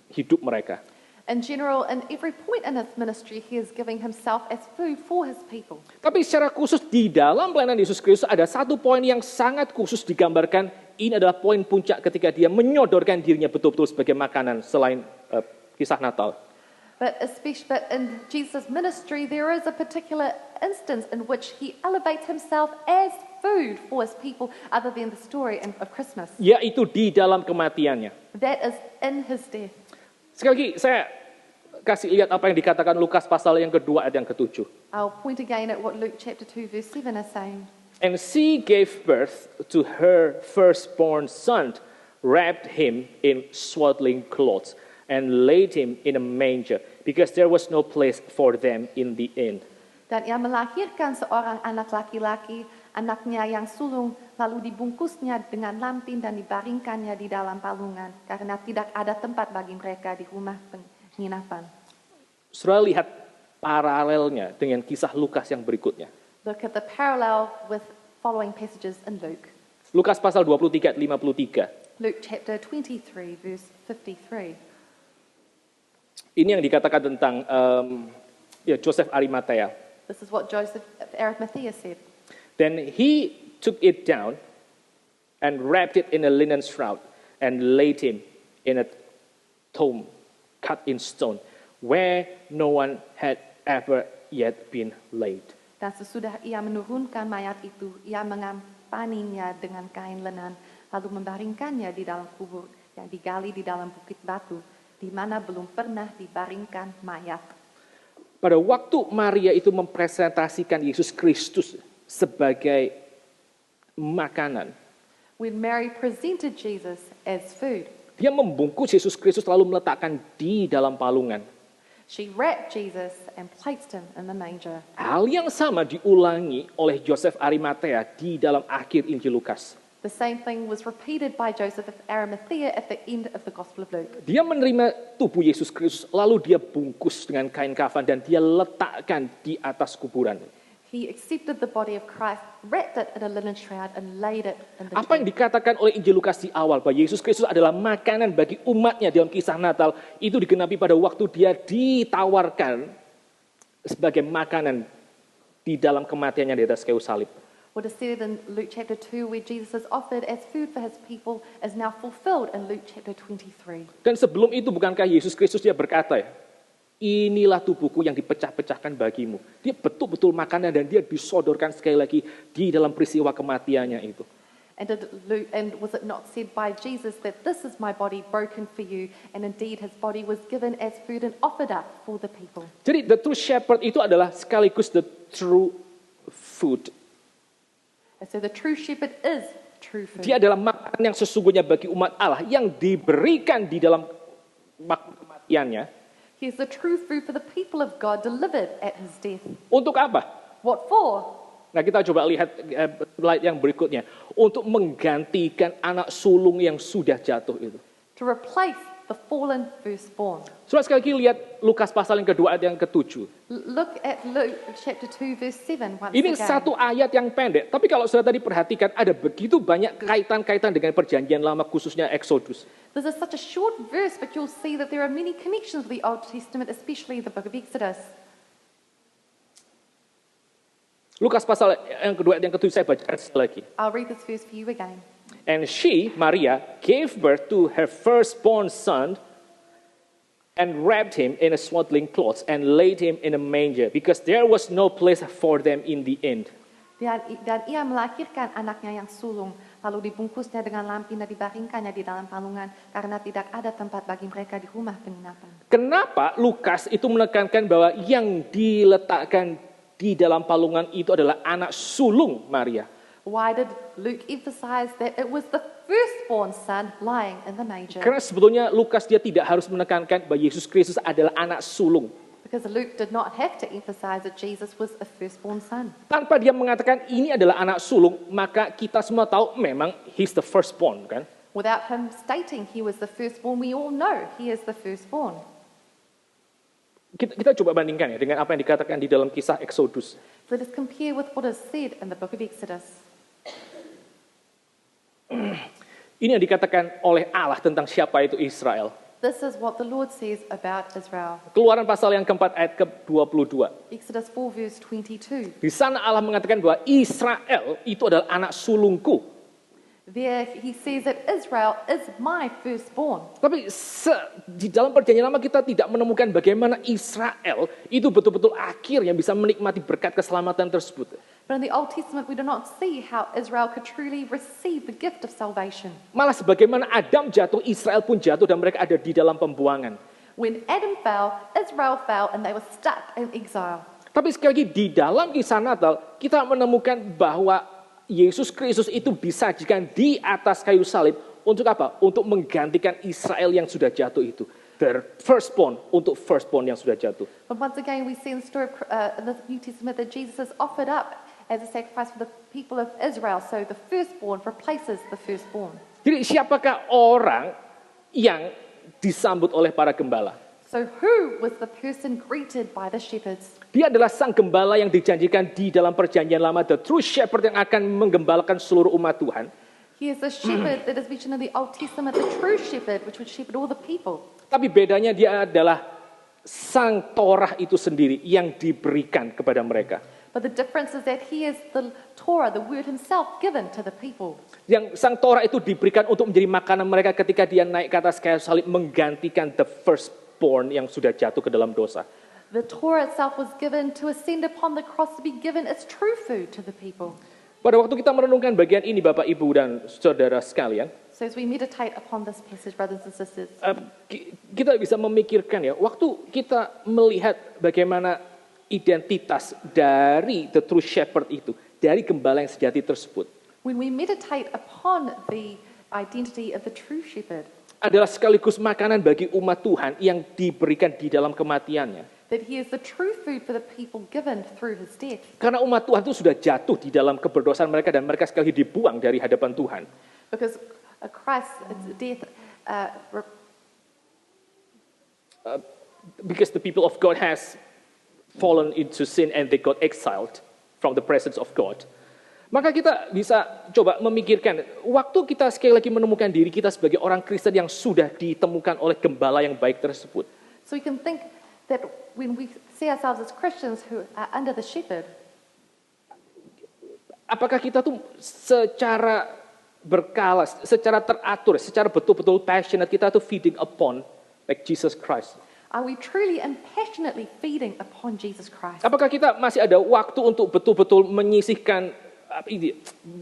hidup mereka. In general, in every point in his ministry, he is giving himself as food for his people. Tapi secara khusus di dalam pelayanan Yesus Kristus ada satu poin yang sangat khusus digambarkan. Ini adalah poin puncak ketika dia menyodorkan dirinya betul-betul sebagai makanan selain kisah Natal. But in Jesus' ministry, there is a particular instance in which he elevates himself as food for his people, other than the story of Christmas. Yaitu di dalam kematiannya. That is in his death. Sekali lagi, saya kasih lihat apa yang dikatakan Lukas pasal yang kedua ayat yang ke-7. I'll point again at what Luke chapter 2 verse 7 is saying. And she gave birth to her firstborn son, wrapped him in swaddling clothes, and laid him in a manger, because there was no place for them in the inn. Dan ia melahirkan seorang anak laki-laki, anaknya yang sulung, lalu dibungkusnya dengan lampin dan dibaringkannya di dalam palungan, karena tidak ada tempat bagi mereka di rumah penginapan. Saudara lihat paralelnya dengan kisah Lukas yang berikutnya. Look at the parallel with following passages in Luke. Lukas pasal 23 ayat 53. Luke chapter 23 verse 53. Ini yang dikatakan tentang Joseph Arimatea. This is what Joseph of Arimathea said. Then he took it down and wrapped it in a linen shroud and laid him in a tomb cut in stone, where no one had ever yet been laid. Dan sesudah ia menurunkan mayat itu, ia mengampaninya dengan kain lenan, lalu membaringkannya di dalam kubur yang digali di dalam bukit batu, di mana belum pernah dibaringkan mayat. Pada waktu Maria itu mempresentasikan Yesus Kristus sebagai makanan, When Mary presented Jesus as food, dia membungkus Yesus Kristus lalu meletakkan di dalam palungan. she wrapped Jesus and placed him in the manger. Hal yang sama diulangi oleh Joseph Arimatea di dalam akhir Injil Lukas. The same thing was repeated by Joseph of Arimathea at the end of the Gospel of Luke. Dia menerima tubuh Yesus Kristus, lalu dia bungkus dengan kain kafan dan dia letakkan di atas kuburan. He accepted the body of Christ, wrapped it in a linen shroud, and laid it in the Apa yang tomb. dikatakan oleh Injil Lukas di awal, bahwa Yesus Kristus adalah makanan bagi umatnya dalam kisah Natal, itu digenapi pada waktu dia ditawarkan sebagai makanan di dalam kematiannya di atas kayu salib. What is said in Luke chapter 2, where Jesus is offered as food for his people, is now fulfilled in Luke chapter 23. Dan sebelum itu bukankah Yesus Kristus dia berkata ya, inilah tubuhku yang dipecah-pecahkan bagimu. Dia betul-betul makanan dan dia disodorkan sekali lagi di dalam peristiwa kematiannya itu. And was it not said by Jesus that this is my body broken for you, and indeed his body was given as food and offered up for the people. Jadi the true shepherd itu adalah sekaligus the true food. And so the true shepherd is true food. Dia adalah makanan yang sesungguhnya bagi umat Allah yang diberikan di dalam waktu kematiannya. He is the true food for the people of God delivered at his death. Untuk apa? What for? Nah, kita coba lihat slide yang berikutnya. Untuk menggantikan anak sulung yang sudah jatuh itu. To replace the fallen firstborn. Saudara sekali lagi lihat Lukas pasal yang kedua ayat yang ke-7. Look at Luke chapter 2 verse 7 once Ini again. satu ayat yang pendek, tapi kalau saudara tadi perhatikan ada begitu banyak kaitan-kaitan dengan perjanjian lama khususnya Exodus. This is such a short verse, but you'll see that there are many connections with the Old Testament, especially the book of Exodus. Lukas pasal yang kedua ayat yang ke-7 saya bacakan sekali lagi. I'll read this verse for you again. And she, Maria, gave birth to her firstborn son and wrapped him in a swaddling cloth and laid him in a manger, because there was no place for them in the inn. Dan ia melahirkan anaknya yang sulung, lalu dibungkusnya dengan lampin dan dibaringkannya di dalam palungan, karena tidak ada tempat bagi mereka di rumah penginapan. Kenapa Lukas itu menekankan bahwa yang diletakkan di dalam palungan itu adalah anak sulung Maria? Why did Luke emphasize that it was the firstborn son lying in the manger? Karena sebetulnya Lukas dia tidak harus menekankan bahwa Yesus Kristus adalah anak sulung. Because Luke did not have to emphasize that Jesus was a firstborn son. Tanpa dia mengatakan ini adalah anak sulung, maka kita semua tahu memang he's the firstborn, kan? Without him stating he was the firstborn, we all know he is the firstborn. Kita coba bandingkan ya dengan apa yang dikatakan di dalam kisah Exodus. Let us compare with what is said in the book of Exodus. Ini yang dikatakan oleh Allah tentang siapa itu Israel. This is what the Lord says about Israel. Keluaran pasal yang keempat ayat ke-22. Exodus 4 verse 22. Di sana Allah mengatakan bahwa Israel itu adalah anak sulungku. There he says that Israel is my firstborn. Tapi di dalam perjanjian lama kita tidak menemukan bagaimana Israel itu betul-betul akhirnya bisa menikmati berkat keselamatan tersebut. But in the Old Testament, we do not see how Israel could truly receive the gift of salvation. Malah sebagaimana Adam jatuh, Israel pun jatuh dan mereka ada di dalam pembuangan. When Adam fell, Israel fell and they were stuck in exile. Tapi sekali lagi di dalam kisah Natal, kita menemukan bahwa Yesus Kristus itu disajikan di atas kayu salib untuk apa? Untuk menggantikan Israel yang sudah jatuh itu. The firstborn untuk firstborn yang sudah jatuh. But once again, we see in the story of in the New Testament that Jesus is offered up as a sacrifice for the people of Israel. So the firstborn replaces the firstborn. Jadi siapakah orang yang disambut oleh para gembala? So who was the person greeted by the shepherds? Dia adalah sang gembala yang dijanjikan di dalam perjanjian lama, the true shepherd yang akan menggembalakan seluruh umat Tuhan. He is the shepherd that is mentioned in the Old Testament, the true shepherd, which would shepherd all the people. Tapi bedanya dia adalah sang Torah itu sendiri yang diberikan kepada mereka. But the difference is that he is the Torah, the word himself given to the people. Yang sang Torah itu diberikan untuk menjadi makanan mereka ketika dia naik ke atas kayu salib menggantikan the firstborn yang sudah jatuh ke dalam dosa. The Torah itself was given to ascend upon the cross to be given as true food to the people. Pada waktu kita merenungkan bagian ini Bapak Ibu dan saudara sekalian, So as we meditate upon this passage, brothers and sisters, kita bisa memikirkan ya, waktu kita melihat bagaimana identitas dari the true shepherd itu, dari gembala yang sejati tersebut, when we meditate upon the identity of the true shepherd, adalah sekaligus makanan bagi umat Tuhan yang diberikan di dalam kematiannya. that he is the true food for the people given through his death. Karena umat Tuhan itu sudah jatuh di dalam keberdosaan mereka dan mereka sekali lagi dibuang dari hadapan Tuhan. Because Christ's death, Because the people of God has fallen into sin and they got exiled from the presence of God. Maka kita bisa coba memikirkan, waktu kita sekali lagi menemukan diri kita sebagai orang Kristen yang sudah ditemukan oleh gembala yang baik tersebut. so we can think that when we see ourselves as Christians who are under the shepherd, Apakah kita tuh secara berkala, secara teratur, secara betul-betul passionate kita tuh feeding upon like Jesus Christ? are we truly and passionately feeding upon Jesus Christ? Apakah kita masih ada waktu untuk betul-betul menyisihkan,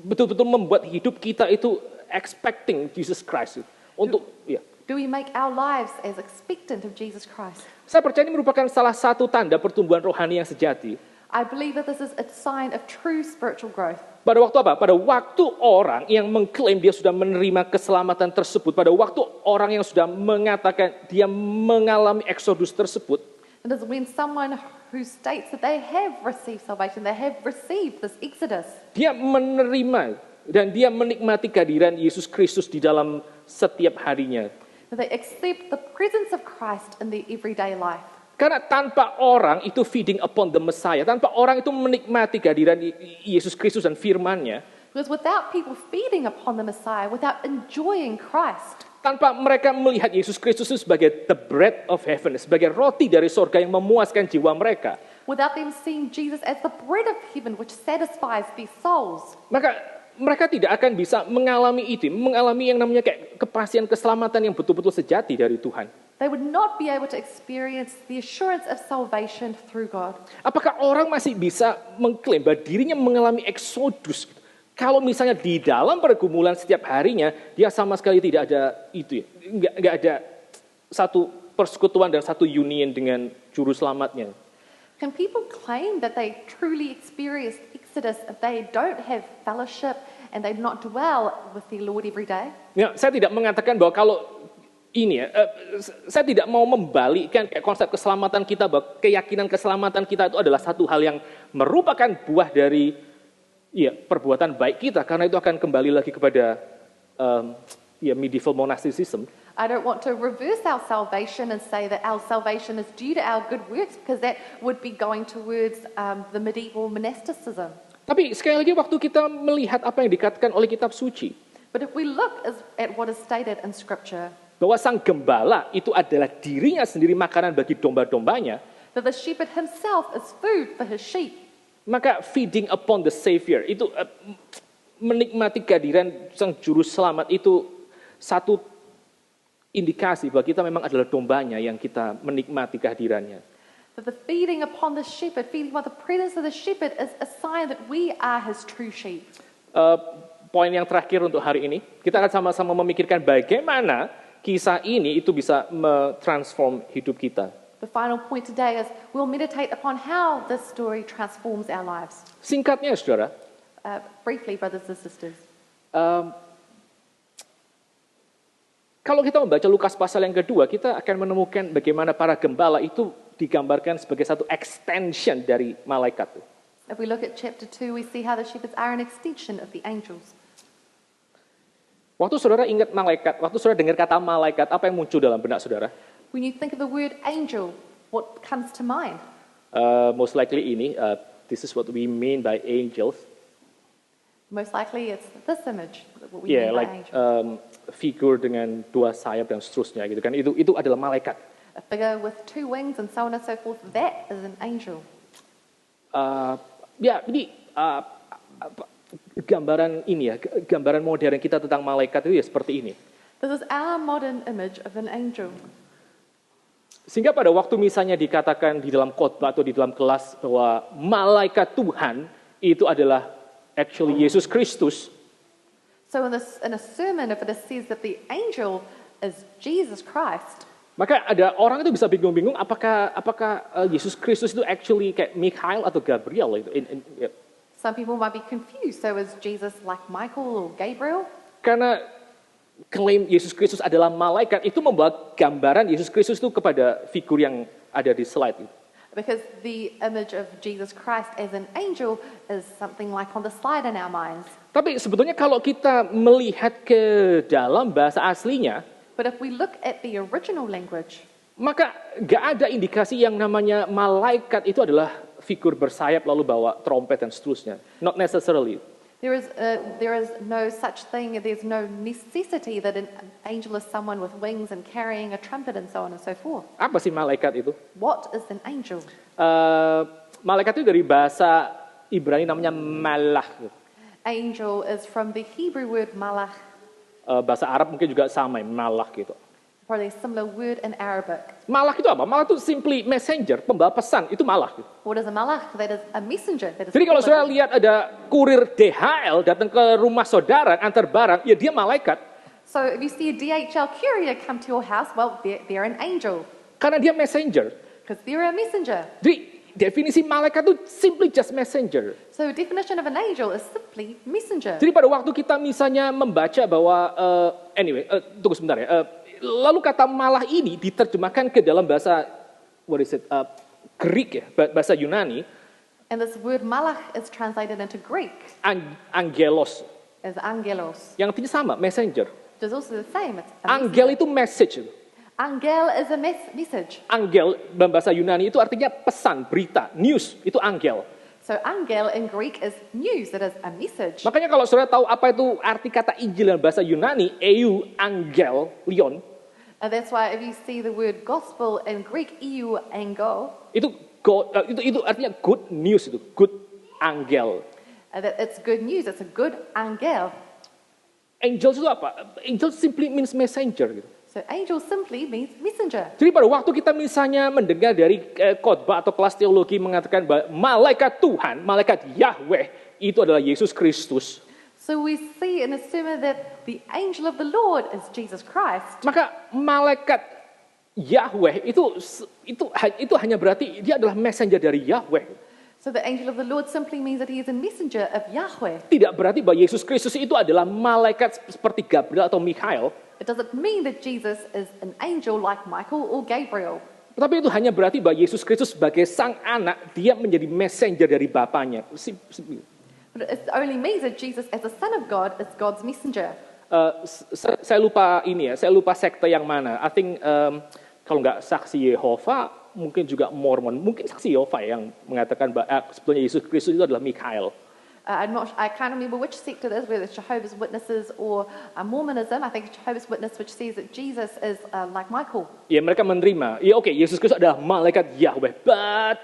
betul-betul membuat hidup kita itu expecting Jesus Christ untuk ya? Do we make our lives as expectant of Jesus Christ? Saya percaya ini merupakan salah satu tanda pertumbuhan rohani yang sejati. I believe that this is a sign of true spiritual growth. Pada waktu apa? Pada waktu orang yang mengklaim dia sudah menerima keselamatan tersebut, pada waktu orang yang sudah mengatakan dia mengalami eksodus tersebut, It is when someone who states that they have received salvation, they have received this exodus, dia menerima dan dia menikmati kehadiran Yesus Kristus di dalam setiap harinya. that they accept the presence of Christ in their everyday life. Karena tanpa orang itu feeding upon the Messiah, tanpa orang itu menikmati kehadiran Yesus Kristus dan firman-Nya, Because without people feeding upon the Messiah, without enjoying Christ, tanpa mereka melihat Yesus Kristus itu sebagai the bread of heaven, sebagai roti dari sorga yang memuaskan jiwa mereka, without them seeing Jesus as the bread of heaven which satisfies their souls, maka mereka tidak akan bisa mengalami itu, mengalami yang namanya kayak kepastian keselamatan yang betul-betul sejati dari Tuhan. they would not be able to experience the assurance of salvation through God. Apakah orang masih bisa mengklaim bahwa dirinya mengalami eksodus? Kalau misalnya di dalam pergumulan setiap harinya, dia sama sekali tidak ada itu, nggak ada satu persekutuan dan satu union dengan juru selamatnya. Can people claim that they truly experienced Exodus if they don't have fellowship and they do not dwell with their Lord every day? Ya, saya tidak mengatakan bahwa kalau ini ya, saya tidak mau membalikkan kayak konsep keselamatan kita, bahwa keyakinan keselamatan kita itu adalah satu hal yang merupakan buah dari perbuatan baik kita, karena itu akan kembali lagi kepada medieval monasticism. I don't want to reverse our salvation and say that our salvation is due to our good works, because that would be going towards the medieval monasticism. Tapi sekali lagi waktu kita melihat apa yang dikatakan oleh kitab suci, But if we look at what is stated in Scripture, bahwa sang gembala itu adalah dirinya sendiri makanan bagi domba-dombanya, that the shepherd himself is food for his sheep, maka feeding upon the Savior itu menikmati kehadiran sang juru selamat itu satu indikasi bahwa kita memang adalah dombanya yang kita menikmati kehadirannya. That the feeding upon the shepherd, feeding upon the presence of the shepherd is a sign that we are his true sheep. Poin yang terakhir untuk hari ini, kita akan sama-sama memikirkan bagaimana kisah ini itu bisa mentransform hidup kita. The final point today is we'll meditate upon how this story transforms our lives. Singkatnya, saudara, Briefly, brothers and sisters. Kalau kita membaca Lukas pasal yang kedua, kita akan menemukan bagaimana para gembala itu digambarkan sebagai satu extension dari malaikat. If we look at chapter 2, we see how the shepherds are an extension of the angels. Waktu saudara ingat malaikat, waktu saudara dengar kata malaikat, apa yang muncul dalam benak saudara? When you think of the word angel, what comes to mind? Most likely ini, this is what we mean by angels. Most likely it's this image, what we Yeah, mean by like angel. figur dengan dua sayap dan seterusnya gitu kan. Itu adalah malaikat. A figure with two wings and so on and so forth, that is an angel. Ini gambaran ini ya, gambaran modern kita tentang malaikat itu ya seperti ini. This is our modern image of an angel. Sehingga pada waktu misalnya dikatakan di dalam khotbah atau di dalam kelas bahwa malaikat Tuhan itu adalah actually Yesus Kristus. So in a sermon, if it says that the angel is Jesus Christ, Maka ada orang itu bisa bingung-bingung apakah Yesus Kristus itu actually kayak Mikhail atau Gabriel itu. some people might be confused. So is Jesus like Michael or Gabriel? Karena klaim Yesus Kristus adalah malaikat itu membawa gambaran Yesus Kristus itu kepada figur yang ada di slide itu. Because the image of Jesus Christ as an angel is something like on the slide in our minds. Tapi sebetulnya kalau kita melihat ke dalam bahasa aslinya, But if we look at the original language, maka nggak ada indikasi yang namanya malaikat itu adalah figur bersayap lalu bawa trompet dan seterusnya. Not necessarily. there is no such thing, there's no necessity that an angel is someone with wings and carrying a trumpet and so on and so forth. Apa sih malaikat itu? What is an angel? Malaikat itu dari bahasa Ibrani namanya malach. Angel is from the Hebrew word malach, Bahasa Arab mungkin juga sama, malach gitu. probably a similar word in Arabic. Malach itu apa? Malach itu simply messenger, pembawa pesan, itu malach. What is a malach? That is a messenger. That is Jadi kalau a saudara lihat ada kurir DHL datang ke rumah saudara antar barang, ya dia malaikat. So if you see a DHL courier come to your house, well, they're an angel Karena dia messenger. because they're a messenger. Jadi definisi malaikat itu simply just messenger. So the definition of an angel is simply messenger. Jadi pada waktu kita misalnya membaca bahwa, tunggu sebentar ya. Lalu kata malah ini diterjemahkan ke dalam bahasa, Greek ya, bahasa Yunani, And this word malach is translated into Greek angelos, as angelos. yang artinya sama, messenger. Which is also the same. It's a Angel itu message. Angel is a message. Angel dalam bahasa Yunani itu artinya pesan, berita, news, itu angel. So angel in Greek is news, it is a message. Makanya kalau saudara tahu apa itu arti kata Injil dalam bahasa Yunani, eu angel, lion, And that's why if you see the word gospel in Greek, eu angel, itu artinya good news, itu good angel. that it's good news, it's a good angel. Angel itu apa? Angel simply means messenger gitu. So angel simply means messenger. Jadi pada waktu kita misalnya mendengar dari khotbah atau kelas teologi mengatakan bahwa malaikat Tuhan, malaikat Yahweh itu adalah Yesus Kristus. So we see in a sermon that the angel of the Lord is Jesus Christ. Maka malaikat Yahweh itu hanya berarti dia adalah messenger dari Yahweh. So the angel of the Lord simply means that he is a messenger of Yahweh. Tidak berarti bahwa Yesus Kristus itu adalah malaikat seperti Gabriel atau Mikhail. It doesn't mean that Jesus is an angel like Michael or Gabriel. Tetapi itu hanya berarti bahwa Yesus Kristus sebagai sang anak, dia menjadi messenger dari Bapaknya. But it only means that Jesus as a son of God is God's messenger. Saya lupa sekte yang mana. I think kalau nggak saksi Yehova, mungkin juga Mormon, mungkin saksi Yehova yang mengatakan bahwa sebetulnya Yesus Kristus itu adalah Mikhail. I can't remember which sect it is, whether it's Jehovah's Witnesses or Mormonism. I think it's Jehovah's Witness which says that Jesus is like Michael. Ya mereka menerima, ya oke, Yesus Kristus adalah malaikat Yahweh, but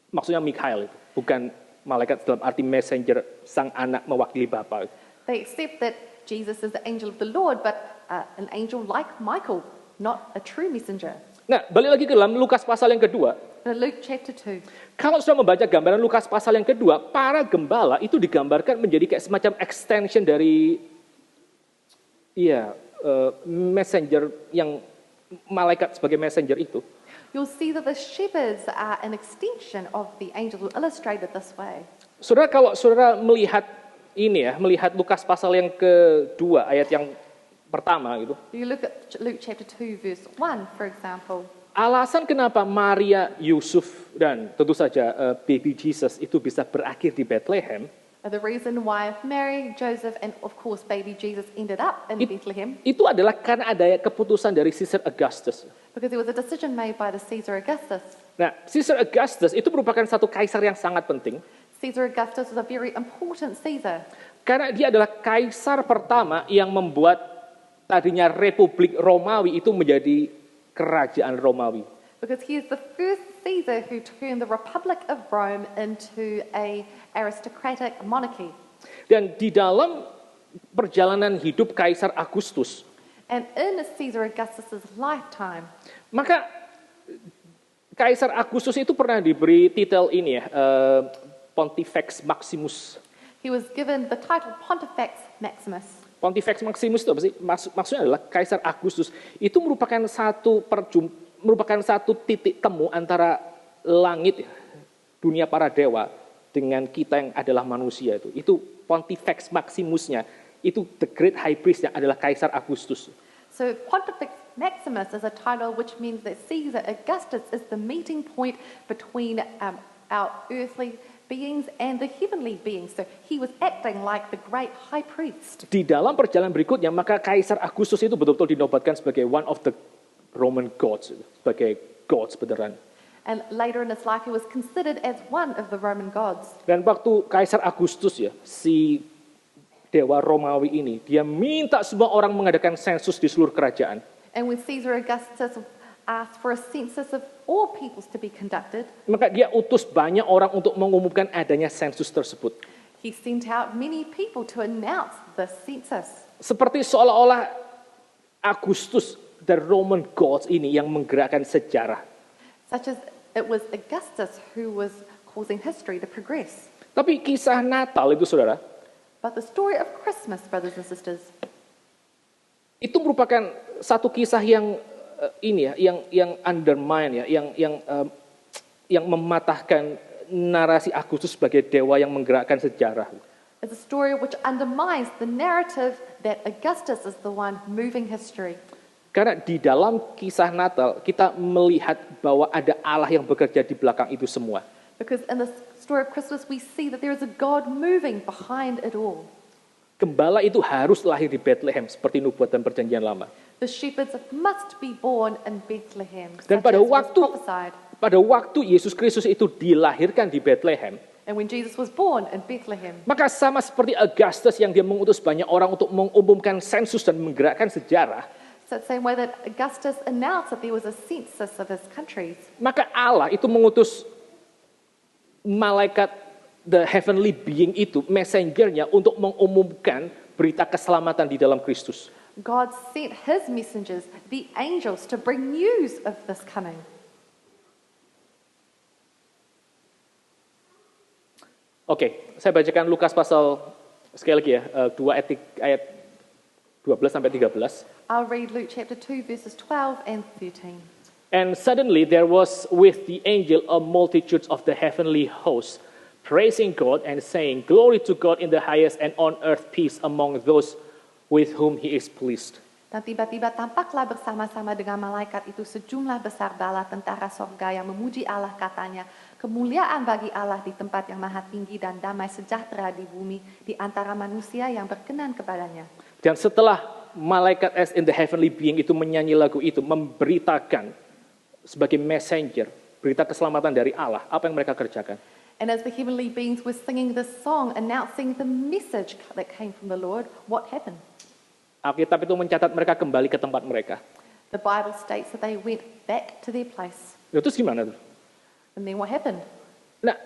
maksudnya Mikhail itu, bukan malaikat dalam arti messenger, sang anak mewakili Bapa. They accept that Jesus is the angel of the Lord, but an angel like Michael, not a true messenger. Nah, balik lagi ke dalam Lukas pasal yang kedua. In Luke chapter 2, Kalau sudah membaca gambaran Lukas pasal yang kedua, para gembala itu digambarkan menjadi kayak semacam extension dari messenger yang malaikat sebagai messenger itu. you'll see that the shepherds are an extension of the angel illustrated this way. Saudara, kalau saudara melihat ini melihat Lukas pasal yang kedua ayat yang pertama gitu. You look at Luke chapter 2 verse 1, for example. Alasan kenapa Maria, Yusuf dan tentu saja baby Jesus itu bisa berakhir di Bethlehem, The reason why Mary, Joseph, and of course baby Jesus ended up in Bethlehem, itu adalah karena ada keputusan dari Caesar Augustus. because it was a decision made by the Caesar Augustus. Nah, Caesar Augustus itu merupakan satu kaisar yang sangat penting Caesar Augustus was a very important Caesar karena dia adalah kaisar pertama yang membuat tadinya Republik Romawi itu menjadi kerajaan Romawi. because he is the first Caesar who turned the Republic of Rome into a aristocratic monarchy. Dan di dalam perjalanan hidup Kaisar Agustus, And in Caesar Augustus's lifetime, maka Kaisar Agustus itu pernah diberi titel ini Pontifex Maximus. he was given the title Pontifex Maximus. Pontifex Maximus itu apa sih? Maksudnya adalah Kaisar Agustus itu merupakan satu titik temu antara langit, dunia para dewa, dengan kita yang adalah manusia itu. Itu Pontifex Maximusnya, itu the great high priestnya adalah Kaisar Agustus. So Pontifex Maximus is a title which means that Caesar Augustus is the meeting point between our earthly beings and the heavenly beings. So he was acting like the great high priest. Di dalam perjalanan berikutnya, maka Kaisar Agustus itu betul-betul dinobatkan sebagai one of the Roman gods, sebagai gods beneran. And later in his life, he was considered as one of the Roman gods. Dan waktu Kaisar Agustus si dewa Romawi ini, dia minta semua orang mengadakan sensus di seluruh kerajaan. And when Caesar Augustus asked for a census of all peoples to be conducted, Maka dia utus banyak orang untuk mengumumkan adanya sensus tersebut. he sent out many people to announce the census. Seperti seolah-olah Agustus, the Roman gods ini yang menggerakkan sejarah. Such as it was Augustus who was causing history to progress. Tapi kisah Natal itu saudara, But the story of Christmas, brothers and sisters, itu merupakan satu kisah yang yang undermine yang mematahkan narasi Agustus sebagai dewa yang menggerakkan sejarah. is a story which undermines the narrative that Augustus is the one moving history. Karena di dalam kisah Natal kita melihat bahwa ada Allah yang bekerja di belakang itu semua. Because in the story of Christmas, we see that there is a God moving behind it all. Gembala itu harus lahir di Bethlehem seperti nubuatan perjanjian lama. The shepherds must be born in Bethlehem, Dan such as was prophesied. pada waktu Yesus Kristus itu dilahirkan di Bethlehem, And when Jesus was born in Bethlehem, maka sama seperti Augustus yang dia mengutus banyak orang untuk mengumumkan sensus dan menggerakkan sejarah, so the same way that Augustus announced that there was a census of his countries, maka Allah itu mengutus malaikat the heavenly being itu, messengernya untuk mengumumkan berita keselamatan di dalam Kristus. God sent his messengers, the angels, to bring news of this coming. Oke, saya bacakan Lukas pasal sekali lagi 2 ayat 12 sampai 13. I'll read Luke chapter 2, verses 12 and 13. And suddenly there was with the angel a multitude of the heavenly hosts, praising God and saying, "Glory to God in the highest, and on earth peace among those with whom he is pleased." Dan tiba-tiba tampaklah bersama-sama dengan malaikat itu sejumlah besar bala tentara sorga yang memuji Allah, katanya, kemuliaan bagi Allah di tempat yang maha tinggi dan damai sejahtera di bumi di antara manusia yang berkenan kepadanya. Dan setelah malaikat as in the heavenly being itu menyanyi lagu itu, memberitakan sebagai messenger, berita keselamatan dari Allah, apa yang mereka kerjakan? And as the heavenly beings were singing this song, announcing the message that came from the Lord, what happened? Alkitab itu mencatat mereka kembali ke tempat mereka. The Bible states that they went back to their place. Terus gimana tuh? And then what happened? Nah,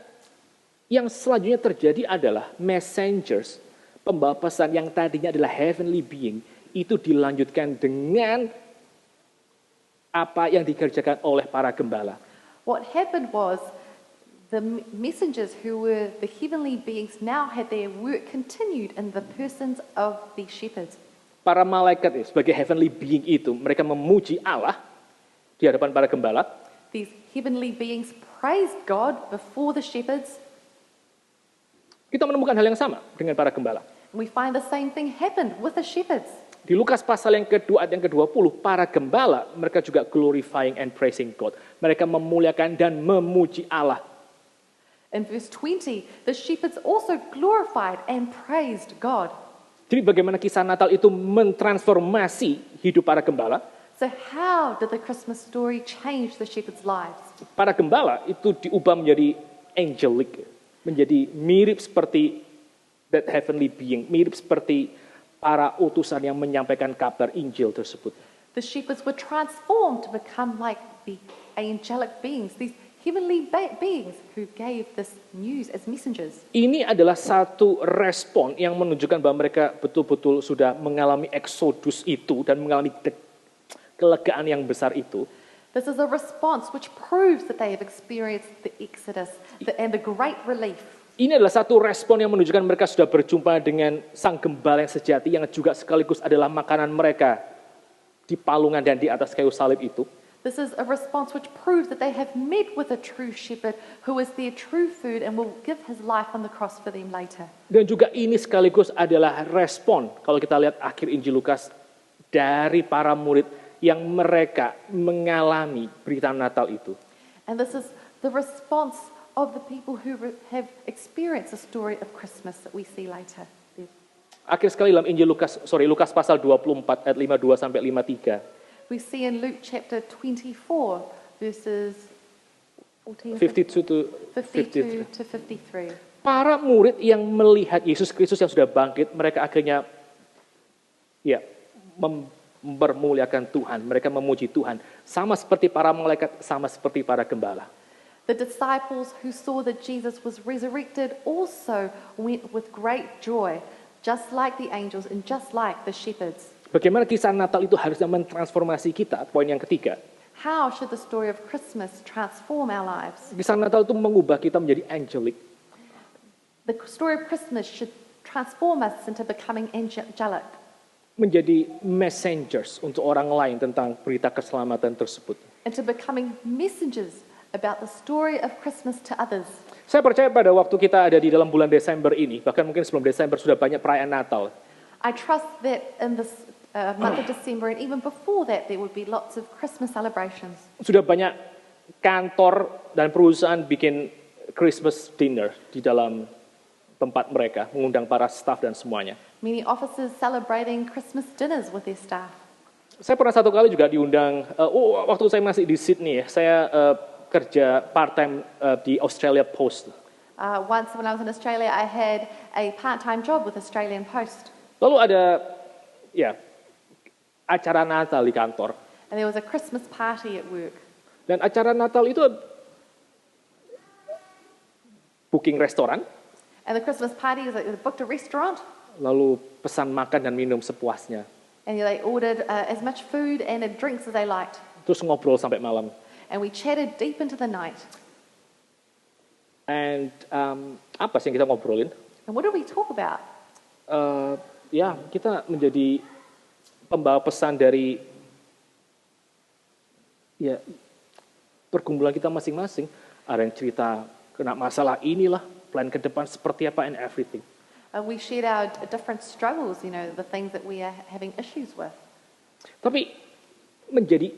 Yang selanjutnya terjadi adalah messengers, pembawa pesan yang tadinya adalah heavenly being, itu dilanjutkan dengan apa yang dikerjakan oleh para gembala. What happened was the messengers who were the heavenly beings now had their work continued in the persons of the shepherds. Para malaikat sebagai heavenly being itu, mereka memuji Allah di hadapan para gembala. These heavenly beings praised God before the shepherds. Kita menemukan hal yang sama dengan para gembala. And we find the same thing happened with the shepherds. Di Lukas pasal yang kedua, ayat yang ke-20, para gembala, mereka juga glorifying and praising God. Mereka memuliakan dan memuji Allah. In verse 20, the shepherds also glorified and praised God. Jadi bagaimana kisah Natal itu mentransformasi hidup para gembala? So how did the Christmas story change the shepherds' lives? Para gembala itu diubah menjadi angelic, menjadi mirip seperti that heavenly being, mirip seperti para utusan yang menyampaikan kabar Injil tersebut. The shepherds were transformed to become like the angelic beings, these heavenly beings who gave this news as messengers. Ini adalah satu respon yang menunjukkan bahwa mereka betul-betul sudah mengalami eksodus itu dan mengalami kelegaan yang besar itu. This is a response which proves that they have experienced the exodus and the great relief. Ini adalah satu respon yang menunjukkan mereka sudah berjumpa dengan sang gembala yang sejati yang juga sekaligus adalah makanan mereka di palungan dan di atas kayu salib itu. This is a response which proves that they have met with a true shepherd who is their true food and will give his life on the cross for them later. Dan juga ini sekaligus adalah respon, kalau kita lihat akhir Injil Lukas, dari para murid yang mereka mengalami berita Natal itu. And this is the response of the people who have experienced the story of Christmas that we see later. Akhir sekali dalam Injil Lukas pasal 24 ayat 52 sampai 53. We see in Luke chapter 24 verses 52 to 52 to 53. Para murid yang melihat Yesus Kristus yang sudah bangkit, mereka akhirnya mempermuliakan Tuhan, mereka memuji Tuhan, sama seperti para malaikat, sama seperti para gembala. The disciples who saw that Jesus was resurrected also went with great joy, just like the angels and just like the shepherds. Bagaimana kisah Natal itu harusnya mentransformasi kita? Poin yang ketiga. How should the story of Christmas transform our lives? Kisah Natal itu mengubah kita menjadi angelic. The story of Christmas should transform us into becoming angelic. Menjadi messengers untuk orang lain tentang berita keselamatan tersebut. Into becoming messengers about the story of Christmas to others. Saya percaya pada waktu kita ada di dalam bulan Desember ini, bahkan mungkin sebelum Desember sudah banyak perayaan Natal. I trust that in this month of December and even before that there would be lots of Christmas celebrations. Sudah banyak kantor dan perusahaan bikin Christmas dinner di dalam tempat mereka, mengundang para staff dan semuanya. Many offices celebrating Christmas dinners with their staff. Saya pernah satu kali juga diundang, waktu saya masih di Sydney, saya kerja part-time di Australia Post. Once when I was in Australia, I had a part-time job with Australian Post. Lalu ada acara Natal di kantor. And there was a Christmas party at work. Dan acara Natal itu booking restoran. And the Christmas party was they booked a restaurant. Lalu pesan makan dan minum sepuasnya. And they ordered as much food and drinks as they liked. Terus ngobrol sampai malam. And we chatted deep into the night. And apa sih yang kita ngobrolin? And what did we talk about? Kita menjadi pembawa pesan dari pergumulan kita masing-masing. Ada yang cerita kena masalah inilah, plan ke depan seperti apa and everything. We shared our different struggles, the things that we are having issues with. Tapi menjadi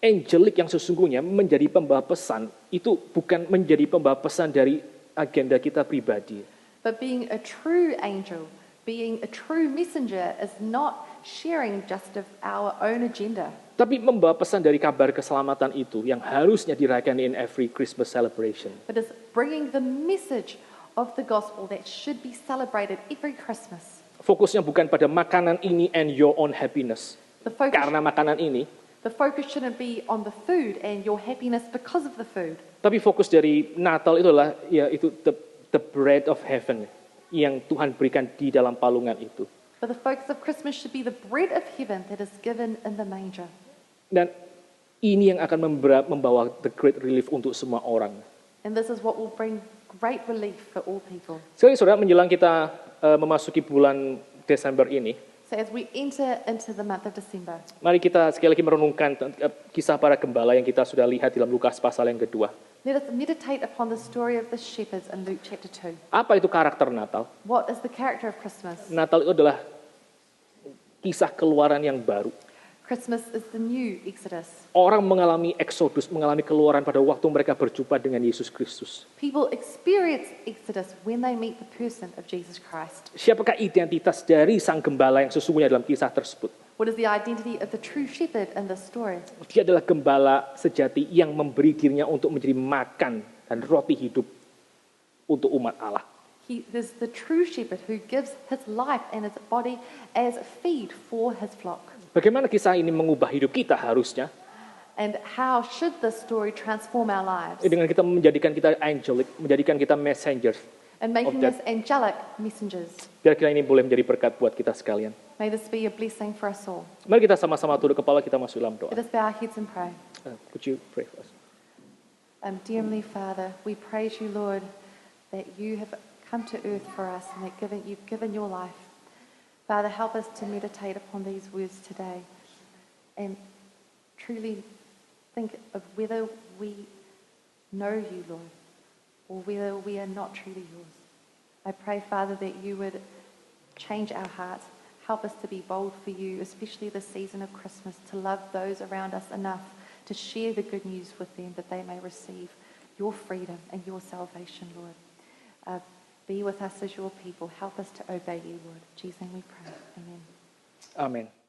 angelic yang sesungguhnya, menjadi pembawa pesan, itu bukan menjadi pembawa pesan dari agenda kita pribadi. But being a true angel, being a true messenger is not sharing just of our own agenda. Tapi membawa pesan dari kabar keselamatan itu yang harusnya dirayakan in every Christmas celebration. But is bringing the message of the gospel that should be celebrated every Christmas. Fokusnya bukan pada makanan ini and your own happiness. Karena makanan ini. The focus shouldn't be on the food and your happiness because of the food. Tapi fokus dari Natal itu adalah itu the the bread of heaven yang Tuhan berikan di dalam palungan itu. But the focus of Christmas should be the bread of heaven that is given in the manger. Dan ini yang akan membawa the great relief untuk semua orang. And this is what will bring great relief for all people. Sekali saudara, menjelang kita memasuki bulan Desember ini, So as we enter into the month of December, mari kita sekali lagi merenungkan kisah para gembala yang kita sudah lihat dalam Lukas pasal yang kedua. let us meditate upon the story of the shepherds in Luke chapter 2. Apa itu karakter Natal? What is the character of Christmas? Natal itu adalah kisah keluaran yang baru. Christmas is the new Exodus. Orang mengalami eksodus, mengalami keluaran pada waktu mereka berjumpa dengan Yesus Kristus. People experience Exodus when they meet the person of Jesus Christ. Siapakah identitas dari sang gembala yang sesungguhnya dalam kisah tersebut? What is the identity of the true shepherd in this story? Dia adalah gembala sejati yang memberi dirinya untuk menjadi makan dan roti hidup untuk umat Allah. He is the true shepherd who gives his life and his body as feed for his flock. Bagaimana kisah ini mengubah hidup kita harusnya? And how should this story transform our lives? Dengan kita menjadikan kita angelic, menjadikan kita messengers. And making of us angelic messengers. Biar kita ini boleh menjadi berkat buat kita sekalian. May this be a blessing for us all. Mari kita sama-sama tunduk kepala, kita masuk dalam doa. Let us bow our heads and pray. Could you pray for us? Dear Heavenly Father, we praise you, Lord, that you have come to earth for us and that you've given your life. Father, help us to meditate upon these words today and truly think of whether we know you, Lord, or whether we are not truly yours. I pray, Father, that you would change our hearts, help us to be bold for you, especially this season of Christmas, to love those around us enough to share the good news with them that they may receive your freedom and your salvation, Lord. Be with us as your people. Help us to obey you, Lord. In Jesus' name we pray. Amen. Amin.